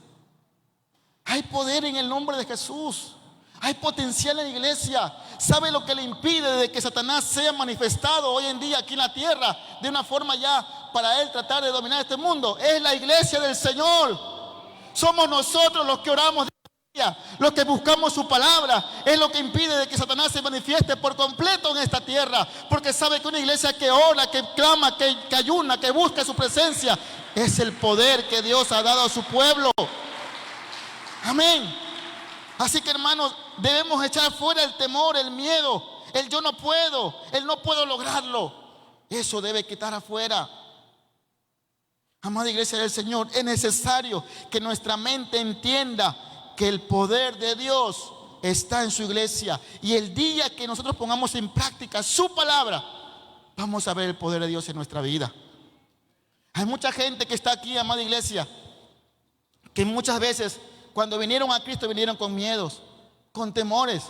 Hay poder en el nombre de Jesús. Hay potencial en la iglesia. ¿Sabe lo que le impide de que Satanás sea manifestado hoy en día aquí en la tierra de una forma ya para él tratar de dominar este mundo? Es la iglesia del Señor. Somos nosotros los que oramos día a día, los que buscamos su palabra. Es lo que impide de que Satanás se manifieste por completo en esta tierra. Porque sabe que una iglesia que ora, que clama, que ayuna, que busca su presencia, es el poder que Dios ha dado a su pueblo. Amén. Así que, hermanos, debemos echar fuera el temor, el miedo, el yo no puedo, el no puedo lograrlo. Eso debe quitar afuera. Amada iglesia del Señor, es necesario que nuestra mente entienda que el poder de Dios está en su iglesia. Y el día que nosotros pongamos en práctica su palabra, vamos a ver el poder de Dios en nuestra vida. Hay mucha gente que está aquí, amada iglesia, que muchas veces cuando vinieron a Cristo vinieron con miedos, con temores.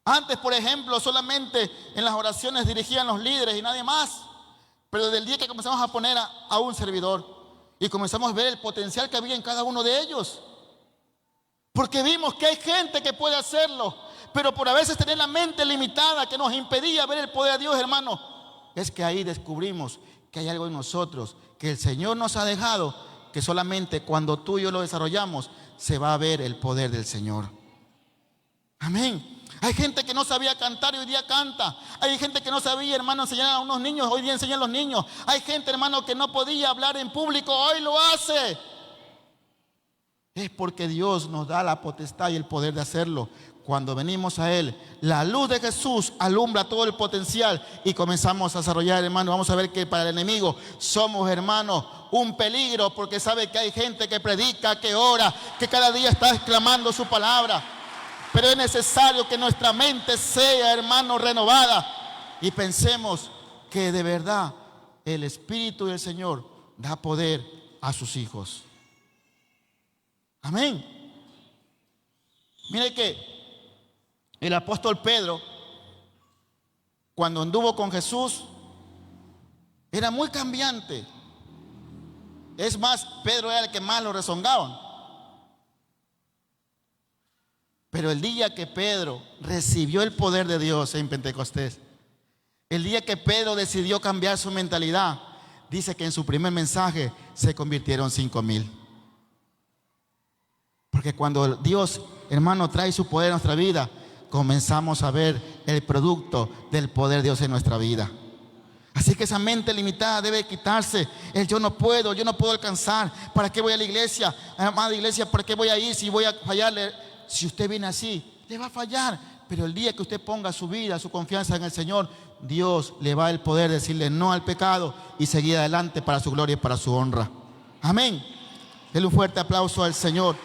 Antes, por ejemplo, solamente en las oraciones dirigían los líderes y nadie más. Pero desde el día que comenzamos a poner a un servidor y comenzamos a ver el potencial que había en cada uno de ellos, porque vimos que hay gente que puede hacerlo, pero por a veces tener la mente limitada que nos impedía ver el poder de Dios, hermano, es que ahí descubrimos que hay algo en nosotros que el Señor nos ha dejado, que solamente cuando tú y yo lo desarrollamos se va a ver el poder del Señor. Amén. Hay gente que no sabía cantar y hoy día canta. Hay gente que no sabía, hermano, enseñar a unos niños, hoy día enseñan a los niños. Hay gente, hermano, que no podía hablar en público, hoy lo hace. Es porque Dios nos da la potestad y el poder de hacerlo. Cuando venimos a Él, la luz de Jesús alumbra todo el potencial y comenzamos a desarrollar, hermano. Vamos a ver que para el enemigo somos, hermano, un peligro, porque sabe que hay gente que predica, que ora, que cada día está exclamando su palabra. Pero es necesario que nuestra mente sea, hermano, renovada y pensemos que de verdad el Espíritu del Señor da poder a sus hijos. Amén. Mire que el apóstol Pedro, cuando anduvo con Jesús, era muy cambiante. Es más, Pedro era el que más lo rezongaban. Pero el día que Pedro recibió el poder de Dios en Pentecostés, el día que Pedro decidió cambiar su mentalidad, dice que en su primer mensaje se convirtieron 5,000. Porque cuando Dios, hermano, trae su poder a nuestra vida, comenzamos a ver el producto del poder de Dios en nuestra vida. Así que esa mente limitada debe quitarse. El yo no puedo alcanzar. ¿Para qué voy a la iglesia? Amada iglesia, ¿para qué voy a ir si voy a fallarle? Si usted viene así, le va a fallar. Pero el día que usted ponga su vida, su confianza en el Señor, Dios le va a dar el poder de decirle no al pecado y seguir adelante para su gloria y para su honra. Amén. Denle un fuerte aplauso al Señor.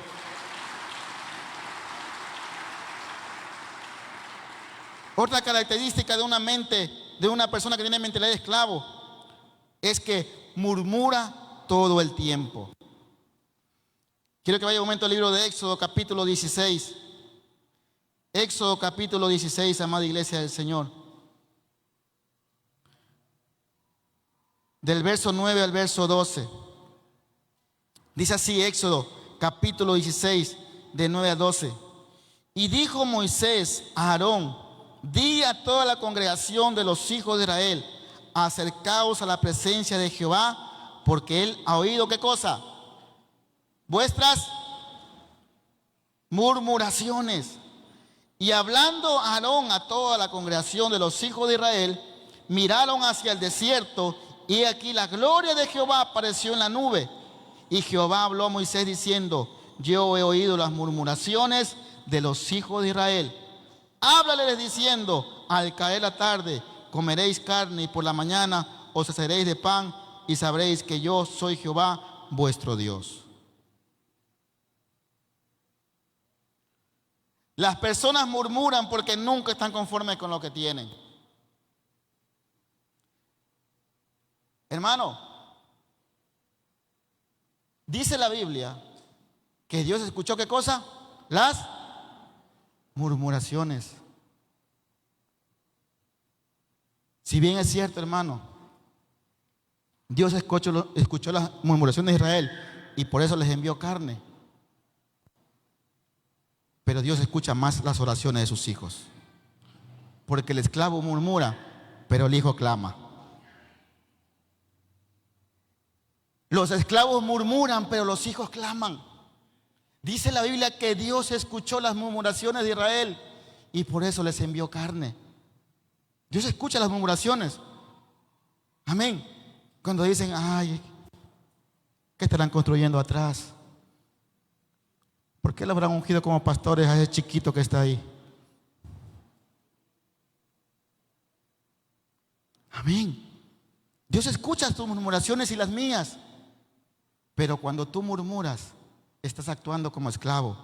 Otra característica de una mente, de una persona que tiene mentalidad de esclavo, es que murmura todo el tiempo. Quiero que vaya un momento al libro de Éxodo capítulo 16. Éxodo capítulo 16, amada iglesia del Señor. Del verso 9 al verso 12. Dice así Éxodo capítulo 16, de 9 a 12. Y dijo Moisés a Aarón: di a toda la congregación de los hijos de Israel, acercaos a la presencia de Jehová, porque él ha oído, ¿qué cosa? Vuestras murmuraciones. Y hablando Aarón a toda la congregación de los hijos de Israel, miraron hacia el desierto, y aquí la gloria de Jehová apareció en la nube. Y Jehová habló a Moisés diciendo: yo he oído las murmuraciones de los hijos de Israel. Háblales diciendo: al caer la tarde comeréis carne, y por la mañana os saciaréis de pan, y sabréis que yo soy Jehová vuestro Dios. Las personas murmuran porque nunca están conformes con lo que tienen. Hermano, dice la Biblia que Dios escuchó, ¿qué cosa? Las murmuraciones. Si bien es cierto, hermano, Dios escuchó las murmuraciones de Israel y por eso les envió carne. Pero Dios escucha más las oraciones de sus hijos. Porque el esclavo murmura, pero el hijo clama. Los esclavos murmuran, pero los hijos claman. Dice la Biblia que Dios escuchó las murmuraciones de Israel y por eso les envió carne. Dios escucha las murmuraciones. Amén. Cuando dicen, ay, ¿qué estarán construyendo atrás? ¿Por qué lo habrán ungido como pastores a ese chiquito que está ahí? Amén. Dios escucha tus murmuraciones y las mías. Pero cuando tú murmuras, estás actuando como esclavo.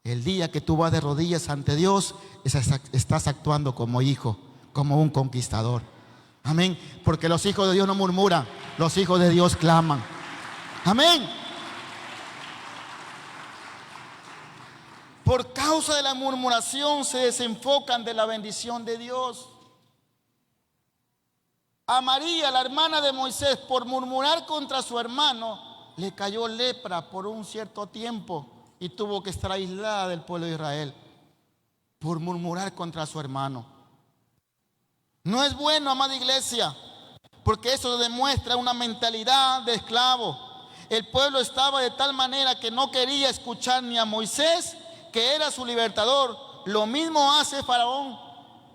El día que tú vas de rodillas ante Dios, estás actuando como hijo, como un conquistador. Amén. Porque los hijos de Dios no murmuran, los hijos de Dios claman. Amén. Por causa de la murmuración se desenfocan de la bendición de Dios. A María, la hermana de Moisés, por murmurar contra su hermano, le cayó lepra por un cierto tiempo y tuvo que estar aislada del pueblo de Israel por murmurar contra su hermano. No es bueno, amada iglesia, porque eso demuestra una mentalidad de esclavo. El pueblo estaba de tal manera que no quería escuchar ni a Moisés, que era su libertador. Lo mismo hace Faraón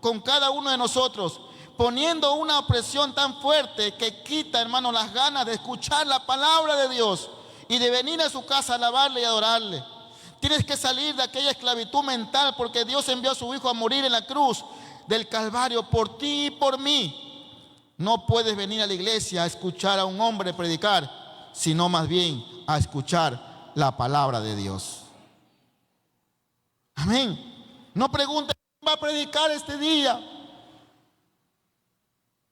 con cada uno de nosotros, poniendo una opresión tan fuerte que quita, hermano, las ganas de escuchar la palabra de Dios y de venir a su casa a alabarle y adorarle. Tienes que salir de aquella esclavitud mental, porque Dios envió a su Hijo a morir en la cruz del Calvario por ti y por mí. No puedes venir a la iglesia a escuchar a un hombre predicar, sino más bien a escuchar la palabra de Dios. Amén. No preguntes quién va a predicar este día.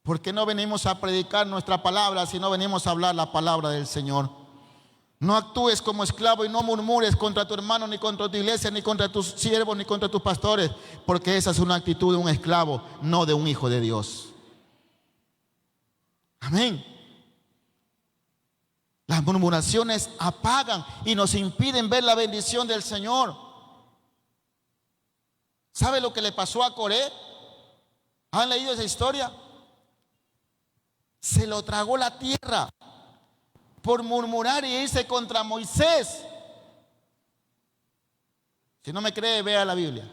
Porque no venimos a predicar nuestra palabra, sino venimos a hablar la palabra del Señor. No actúes como esclavo y no murmures contra tu hermano, ni contra tu iglesia, ni contra tus siervos, ni contra tus pastores, porque esa es una actitud de un esclavo, no de un hijo de Dios. Amén. Las murmuraciones apagan y nos impiden ver la bendición del Señor. ¿Sabe lo que le pasó a Coré? ¿Han leído esa historia? Se lo tragó la tierra por murmurar y irse contra Moisés. Si no me cree, vea la Biblia.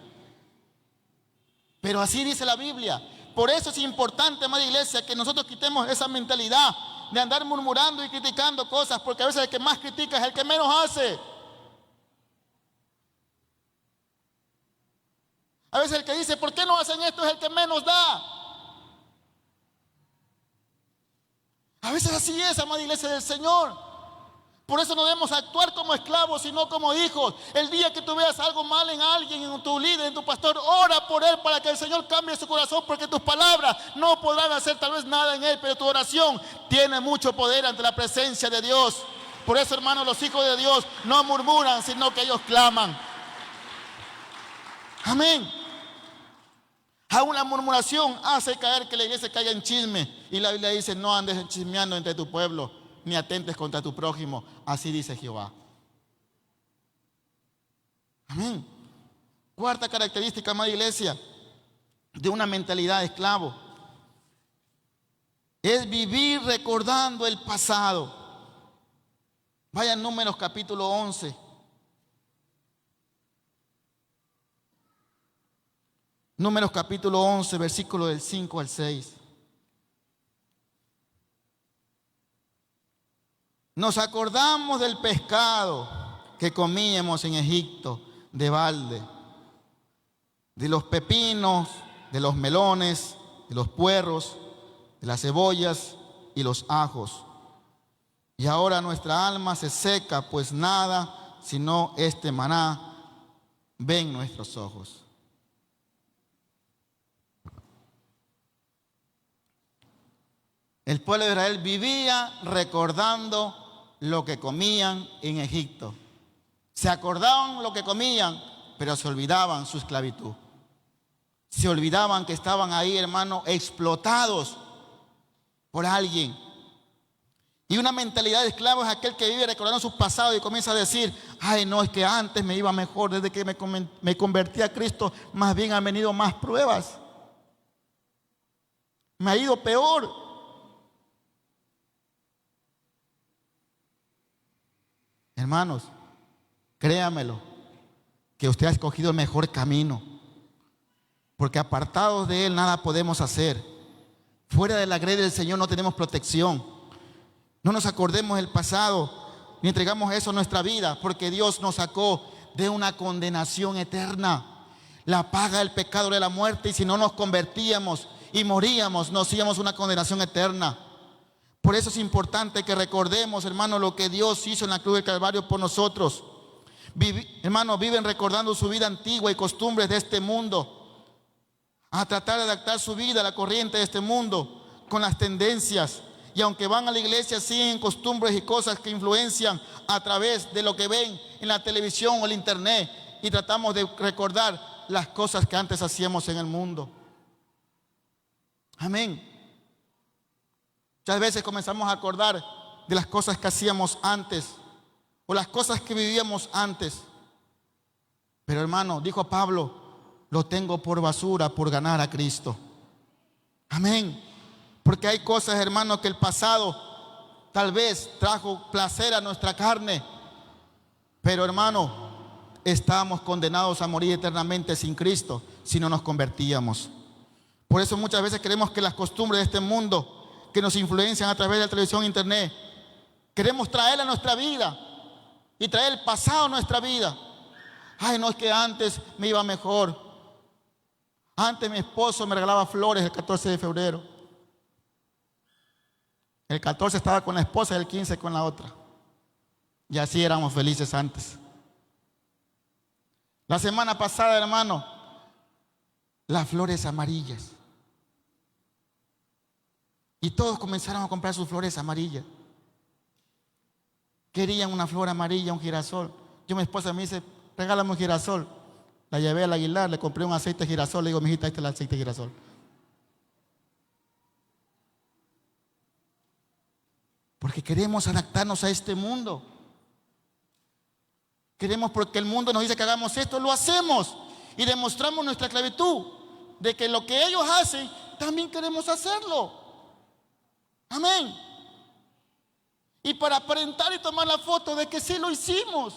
Pero así dice la Biblia. Por eso es importante, amada iglesia, que nosotros quitemos esa mentalidad de andar murmurando y criticando cosas, porque a veces el que más critica es el que menos hace. A veces el que dice, ¿por qué no hacen esto? Es el que menos da. A veces así es, amada iglesia del Señor. Por eso no debemos actuar como esclavos, sino como hijos. El día que tú veas algo mal en alguien, en tu líder, en tu pastor, ora por él para que el Señor cambie su corazón, porque tus palabras no podrán hacer tal vez nada en él, pero tu oración tiene mucho poder ante la presencia de Dios. Por eso, hermanos, los hijos de Dios no murmuran, sino que ellos claman. Amén. Aún la murmuración hace caer que la iglesia caiga en chisme. Y la Biblia dice, no andes chismeando entre tu pueblo, ni atentes contra tu prójimo. Así dice Jehová. Amén. Cuarta característica, amada iglesia, de una mentalidad de esclavo, es vivir recordando el pasado. Vaya en Números capítulo 11. Números capítulo 11, versículo del 5 al 6. Nos acordamos del pescado que comíamos en Egipto de balde, de los pepinos, de los melones, de los puerros, de las cebollas y los ajos. Y ahora nuestra alma se seca, pues nada sino este maná ven nuestros ojos. El pueblo de Israel vivía recordando lo que comían en Egipto. Se acordaban lo que comían, pero se olvidaban su esclavitud. Se olvidaban que estaban ahí, hermano, explotados por alguien. Y una mentalidad de esclavo es aquel que vive recordando su pasado y comienza a decir: ay, no, es que antes me iba mejor, desde que me convertí a Cristo, más bien han venido más pruebas. Me ha ido peor. Hermanos, créamelo, que usted ha escogido el mejor camino, porque apartados de Él nada podemos hacer. Fuera de la gracia del Señor no tenemos protección. No nos acordemos del pasado, ni entregamos eso a nuestra vida, porque Dios nos sacó de una condenación eterna. La paga del pecado de la muerte, y si no nos convertíamos y moríamos, nos íbamos a una condenación eterna. Por eso es importante que recordemos, hermanos, lo que Dios hizo en la cruz del Calvario por nosotros. Hermanos, viven recordando su vida antigua y costumbres de este mundo, a tratar de adaptar su vida a la corriente de este mundo, con las tendencias. Y aunque van a la iglesia, siguen costumbres y cosas que influencian a través de lo que ven en la televisión o el internet. Y tratamos de recordar las cosas que antes hacíamos en el mundo. Amén. Muchas veces comenzamos a acordar de las cosas que hacíamos antes, o las cosas que vivíamos antes. Pero hermano, dijo Pablo: lo tengo por basura por ganar a Cristo. Amén. Porque hay cosas, hermanos, que el pasado tal vez trajo placer a nuestra carne, pero hermano, estábamos condenados a morir eternamente sin Cristo si no nos convertíamos. Por eso muchas veces queremos que las costumbres de este mundo, que nos influencian a través de la televisión e internet, queremos traer a nuestra vida y traer el pasado a nuestra vida. Ay, no, es que antes me iba mejor. Antes mi esposo me regalaba flores el 14 de febrero. El 14 estaba con la esposa y el 15 con la otra. Y así éramos felices antes. La semana pasada, hermano, las flores amarillas. Y todos comenzaron a comprar sus flores amarillas. Querían una flor amarilla, un girasol. Mi esposa me dice: regálame un girasol. La llevé al Aguilar, le compré un aceite de girasol. Le digo: mijita, este es el aceite de girasol. Porque queremos adaptarnos a este mundo. Queremos, porque el mundo nos dice que hagamos esto, lo hacemos. Y demostramos nuestra esclavitud, de que lo que ellos hacen, también queremos hacerlo. Amén. Y para aparentar y tomar la foto de que sí lo hicimos.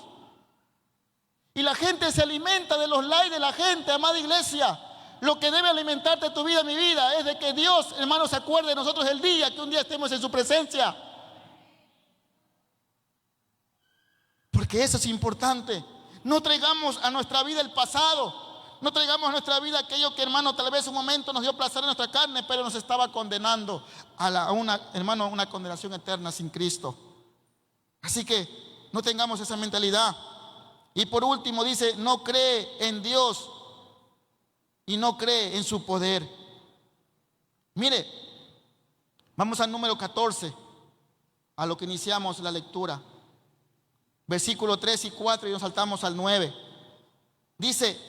Y la gente se alimenta de los likes de la gente, amada iglesia. Lo que debe alimentarte tu vida, mi vida, es de que Dios, hermanos, se acuerde de nosotros el día que un día estemos en su presencia. Porque eso es importante. No traigamos a nuestra vida el pasado. No traigamos a nuestra vida aquello que, hermano, tal vez un momento nos dio placer en nuestra carne, pero nos estaba condenando a una condenación eterna sin Cristo. Así que no tengamos esa mentalidad. Y por último dice: no cree en Dios y no cree en su poder. Mire, vamos al número 14, a lo que iniciamos la lectura. Versículo 3 y 4, y nos saltamos al 9. Dice: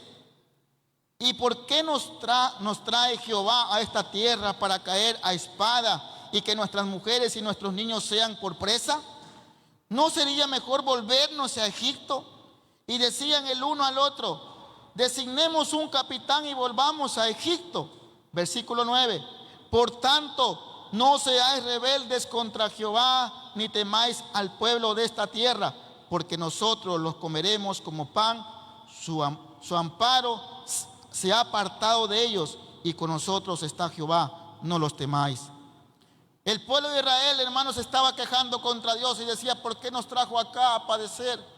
¿y por qué nos trae Jehová a esta tierra para caer a espada y que nuestras mujeres y nuestros niños sean por presa? ¿No sería mejor volvernos a Egipto? Y decían el uno al otro: designemos un capitán y volvamos a Egipto. Versículo 9. Por tanto, no seáis rebeldes contra Jehová, ni temáis al pueblo de esta tierra, porque nosotros los comeremos como pan. Su amparo se ha apartado de ellos, y con nosotros está Jehová, no los temáis. El pueblo de Israel, hermanos, estaba quejando contra Dios y decía: ¿por qué nos trajo acá a padecer?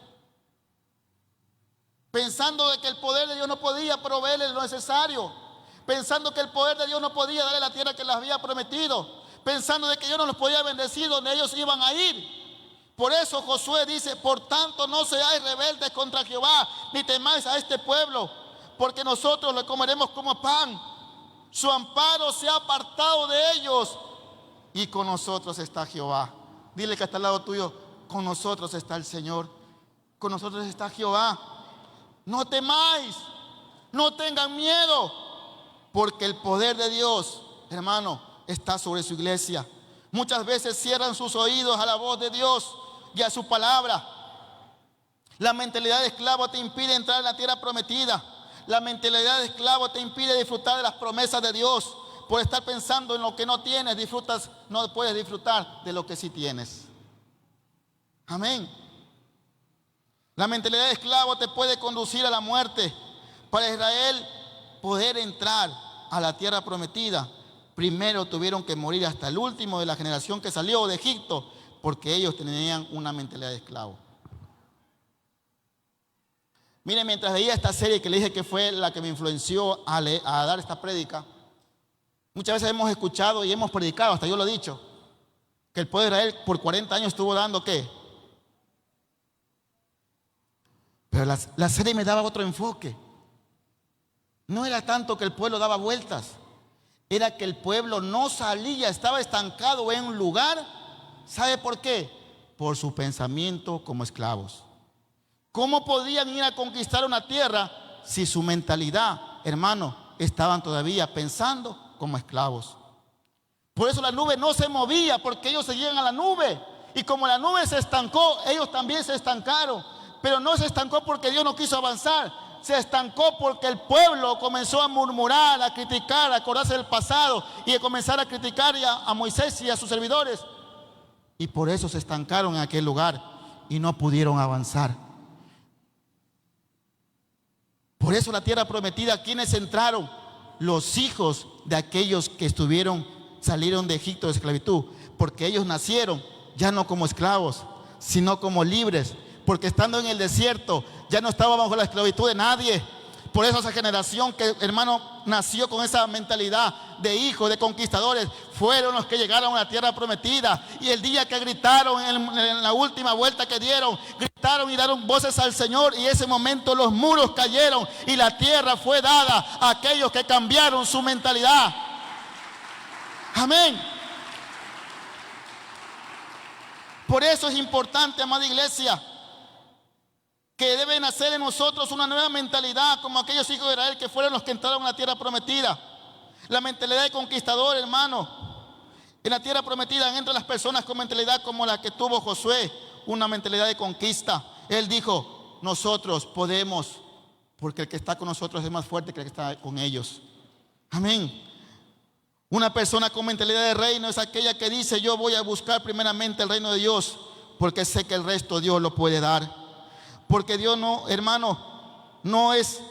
Pensando de que el poder de Dios no podía proveerles lo necesario, pensando que el poder de Dios no podía darle la tierra que les había prometido, pensando de que Dios no los podía bendecir donde ellos iban a ir. Por eso Josué dice: por tanto, no seáis rebeldes contra Jehová, ni temáis a este pueblo, porque nosotros le comeremos como pan. Su amparo se ha apartado de ellos, y con nosotros está Jehová. Dile que está al lado tuyo: con nosotros está el Señor, con nosotros está Jehová. No temáis, no tengan miedo, porque el poder de Dios, hermano, está sobre su iglesia. Muchas veces cierran sus oídos a la voz de Dios y a su palabra. La mentalidad de esclavo te impide entrar en la tierra prometida. La mentalidad de esclavo te impide disfrutar de las promesas de Dios. Por estar pensando en lo que no tienes, no puedes disfrutar de lo que sí tienes. Amén. La mentalidad de esclavo te puede conducir a la muerte. Para Israel poder entrar a la tierra prometida, primero tuvieron que morir hasta el último de la generación que salió de Egipto, porque ellos tenían una mentalidad de esclavo. Miren, mientras veía esta serie que le dije que fue la que me influenció a dar esta prédica, muchas veces hemos escuchado y hemos predicado, hasta yo lo he dicho, que el pueblo de Israel por 40 años estuvo dando ¿qué? Pero la serie me daba otro enfoque. No era tanto que el pueblo daba vueltas, era que el pueblo no salía, estaba estancado en un lugar. ¿Sabe por qué? Por su pensamiento como esclavos. ¿Cómo podían ir a conquistar una tierra si su mentalidad, hermano, estaban todavía pensando como esclavos? Por eso la nube no se movía, porque ellos seguían a la nube. Y como la nube se estancó, ellos también se estancaron. Pero no se estancó porque Dios no quiso avanzar. Se estancó porque el pueblo comenzó a murmurar, a criticar, a acordarse del pasado y a comenzar a criticar a Moisés y a sus servidores. Y por eso se estancaron en aquel lugar y no pudieron avanzar. Por eso la tierra prometida, ¿quiénes entraron? Los hijos de aquellos que salieron de Egipto de esclavitud, porque ellos nacieron ya no como esclavos, sino como libres, porque estando en el desierto ya no estaba bajo la esclavitud de nadie. Por eso esa generación que, hermano, nació con esa mentalidad de hijos, de conquistadores, fueron los que llegaron a la tierra prometida. Y el día que gritaron en la última vuelta que dieron, gritaron y dieron voces al Señor, y ese momento los muros cayeron y la tierra fue dada a aquellos que cambiaron su mentalidad. Amén. Por eso es importante, amada iglesia, que debe nacer en nosotros una nueva mentalidad como aquellos hijos de Israel que fueron los que entraron a la tierra prometida. La mentalidad de conquistador, hermano. En la tierra prometida entran las personas con mentalidad como la que tuvo Josué, una mentalidad de conquista. Él dijo, nosotros podemos, porque el que está con nosotros es más fuerte que el que está con ellos. Amén. Una persona con mentalidad de reino es aquella que dice, yo voy a buscar primeramente el reino de Dios, porque sé que el resto Dios lo puede dar. Porque Dios no, hermano, no es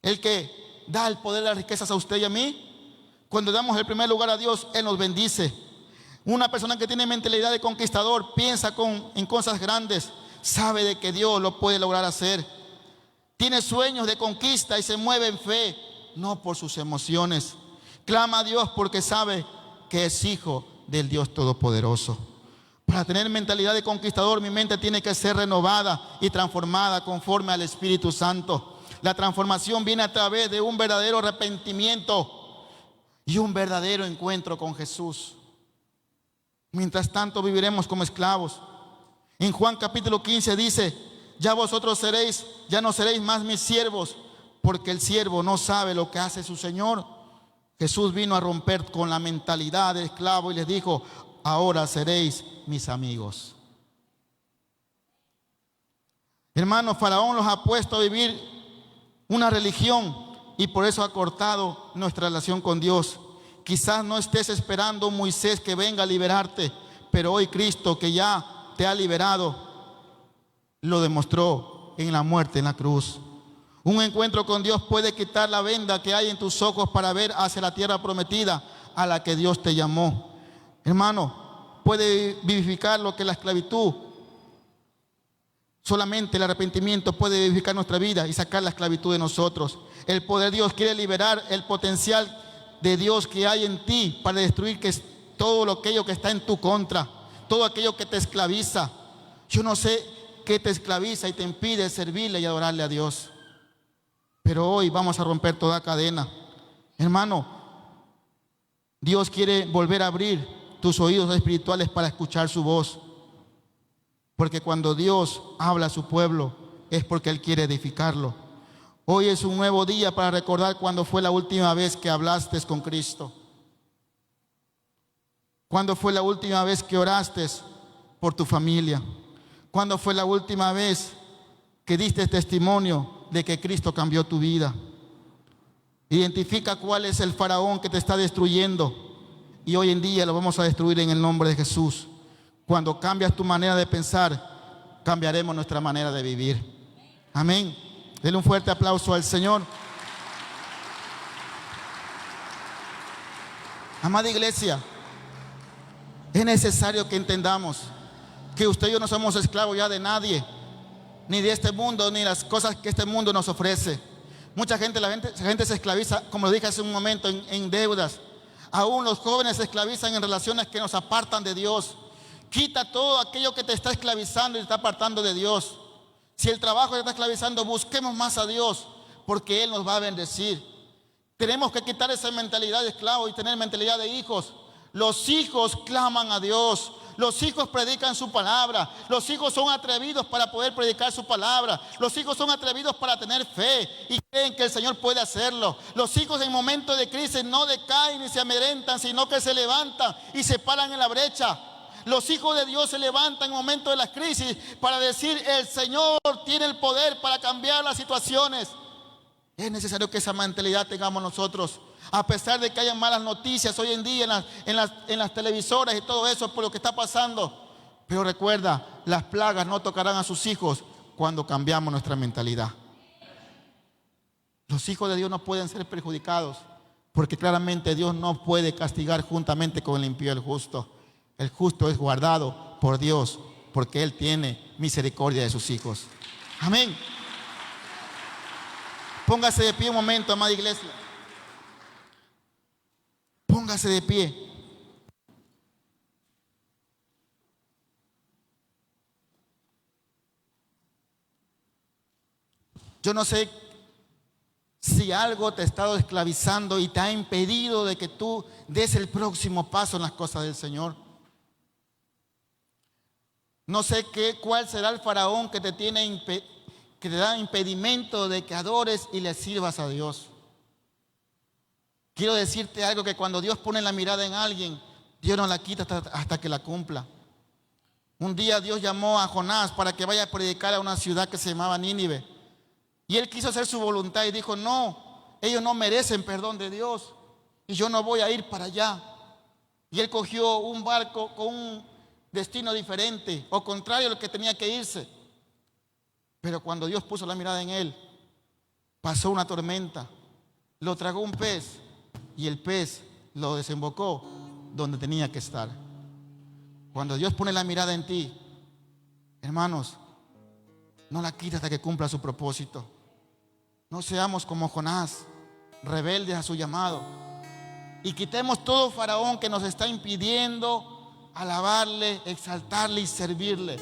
el que da el poder de las riquezas a usted y a mí. Cuando damos el primer lugar a Dios, Él nos bendice. Una persona que tiene mentalidad de conquistador piensa en cosas grandes, sabe de que Dios lo puede lograr hacer. Tiene sueños de conquista y se mueve en fe, no por sus emociones. Clama a Dios porque sabe que es hijo del Dios Todopoderoso. Para tener mentalidad de conquistador, mi mente tiene que ser renovada y transformada conforme al Espíritu Santo. La transformación viene a través de un verdadero arrepentimiento y un verdadero encuentro con Jesús. Mientras tanto viviremos como esclavos. En Juan capítulo 15 dice, ya vosotros ya no seréis más mis siervos, porque el siervo no sabe lo que hace su Señor. Jesús vino a romper con la mentalidad de esclavo y les dijo, ahora seréis mis amigos. Hermanos, Faraón los ha puesto a vivir una religión y por eso ha cortado nuestra relación con Dios. Quizás no estés esperando un Moisés que venga a liberarte, pero hoy Cristo, que ya te ha liberado, lo demostró en la muerte en la cruz. Un encuentro con Dios puede quitar la venda que hay en tus ojos para ver hacia la tierra prometida a la que Dios te llamó. Hermano, puede vivificar lo que la esclavitud. Solamente el arrepentimiento puede vivificar nuestra vida y sacar la esclavitud de nosotros. El poder de Dios quiere liberar el potencial de Dios que hay en ti para destruir todo aquello que está en tu contra, todo aquello que te esclaviza. Yo no sé qué te esclaviza y te impide servirle y adorarle a Dios, pero hoy vamos a romper toda cadena. Hermano, Dios quiere volver a abrir tus oídos espirituales para escuchar su voz. Porque cuando Dios habla a su pueblo es porque Él quiere edificarlo. Hoy es un nuevo día para recordar cuándo fue la última vez que hablaste con Cristo. ¿Cuándo fue la última vez que oraste por tu familia? ¿Cuándo fue la última vez que diste testimonio de que Cristo cambió tu vida? Identifica cuál es el faraón que te está destruyendo, y hoy en día lo vamos a destruir en el nombre de Jesús. Cuando cambias tu manera de pensar, cambiaremos nuestra manera de vivir. Amén. Denle un fuerte aplauso al Señor. Amada iglesia, es necesario que entendamos que usted y yo no somos esclavos ya de nadie, ni de este mundo, ni las cosas que este mundo nos ofrece. Mucha gente, la gente se esclaviza, como lo dije hace un momento, en deudas. Aún los jóvenes se esclavizan en relaciones que nos apartan de Dios. Quita todo aquello que te está esclavizando y te está apartando de Dios. Si el trabajo te está esclavizando, busquemos más a Dios, porque Él nos va a bendecir. Tenemos que quitar esa mentalidad de esclavo y tener mentalidad de hijos. Los hijos claman a Dios. Los hijos predican su palabra. Los hijos son atrevidos para poder predicar su palabra. Los hijos son atrevidos para tener fe y creen que el Señor puede hacerlo. Los hijos en momentos de crisis no decaen ni se amedrentan, sino que se levantan y se paran en la brecha. Los hijos de Dios se levantan en momentos de las crisis para decir: el Señor tiene el poder para cambiar las situaciones. Es necesario que esa mentalidad tengamos nosotros. A pesar de que haya malas noticias hoy en día en las televisoras y todo eso por lo que está pasando. Pero recuerda, las plagas no tocarán a sus hijos cuando cambiamos nuestra mentalidad. Los hijos de Dios no pueden ser perjudicados, porque claramente Dios no puede castigar juntamente con el impío y el justo. El justo es guardado por Dios, porque Él tiene misericordia de sus hijos. Amén. Póngase de pie un momento, amada iglesia. Póngase de pie. Yo no sé si algo te ha estado esclavizando y te ha impedido de que tú des el próximo paso en las cosas del Señor. No sé cuál será el faraón que te da impedimento de que adores y le sirvas a Dios. Quiero decirte algo, que cuando Dios pone la mirada en alguien, Dios no la quita hasta que la cumpla. Un día Dios llamó a Jonás para que vaya a predicar a una ciudad que se llamaba Nínive. Y él quiso hacer su voluntad y dijo: no, ellos no merecen perdón de Dios y yo no voy a ir para allá. Y él cogió un barco con un destino diferente o contrario a lo que tenía que irse. Pero cuando Dios puso la mirada en él, pasó una tormenta, lo tragó un pez y el pez lo desembocó donde tenía que estar. Cuando Dios pone la mirada en ti, hermanos, no la quita hasta que cumpla su propósito. No seamos como Jonás, rebeldes a su llamado, y quitemos todo faraón que nos está impidiendo alabarle, exaltarle y servirle.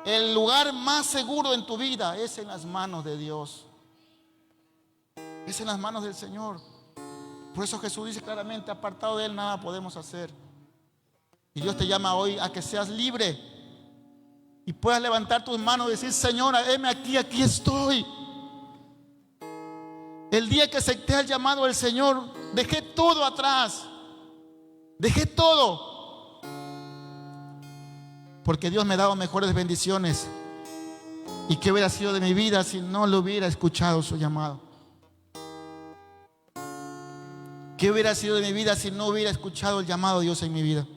El lugar más seguro en tu vida es en las manos de Dios, es en las manos del Señor. Por eso Jesús dice claramente: apartado de Él nada podemos hacer. Y Dios te llama hoy a que seas libre y puedas levantar tus manos y decir: Señor, heme aquí, aquí estoy. El día que acepté el llamado del Señor, dejé todo atrás. Dejé todo, porque Dios me ha dado mejores bendiciones. ¿Y qué hubiera sido de mi vida si no le hubiera escuchado su llamado? ¿Qué hubiera sido de mi vida si no hubiera escuchado el llamado de Dios en mi vida?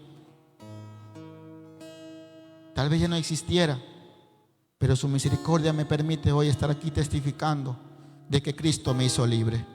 Tal vez ya no existiera, pero su misericordia me permite hoy estar aquí testificando de que Cristo me hizo libre.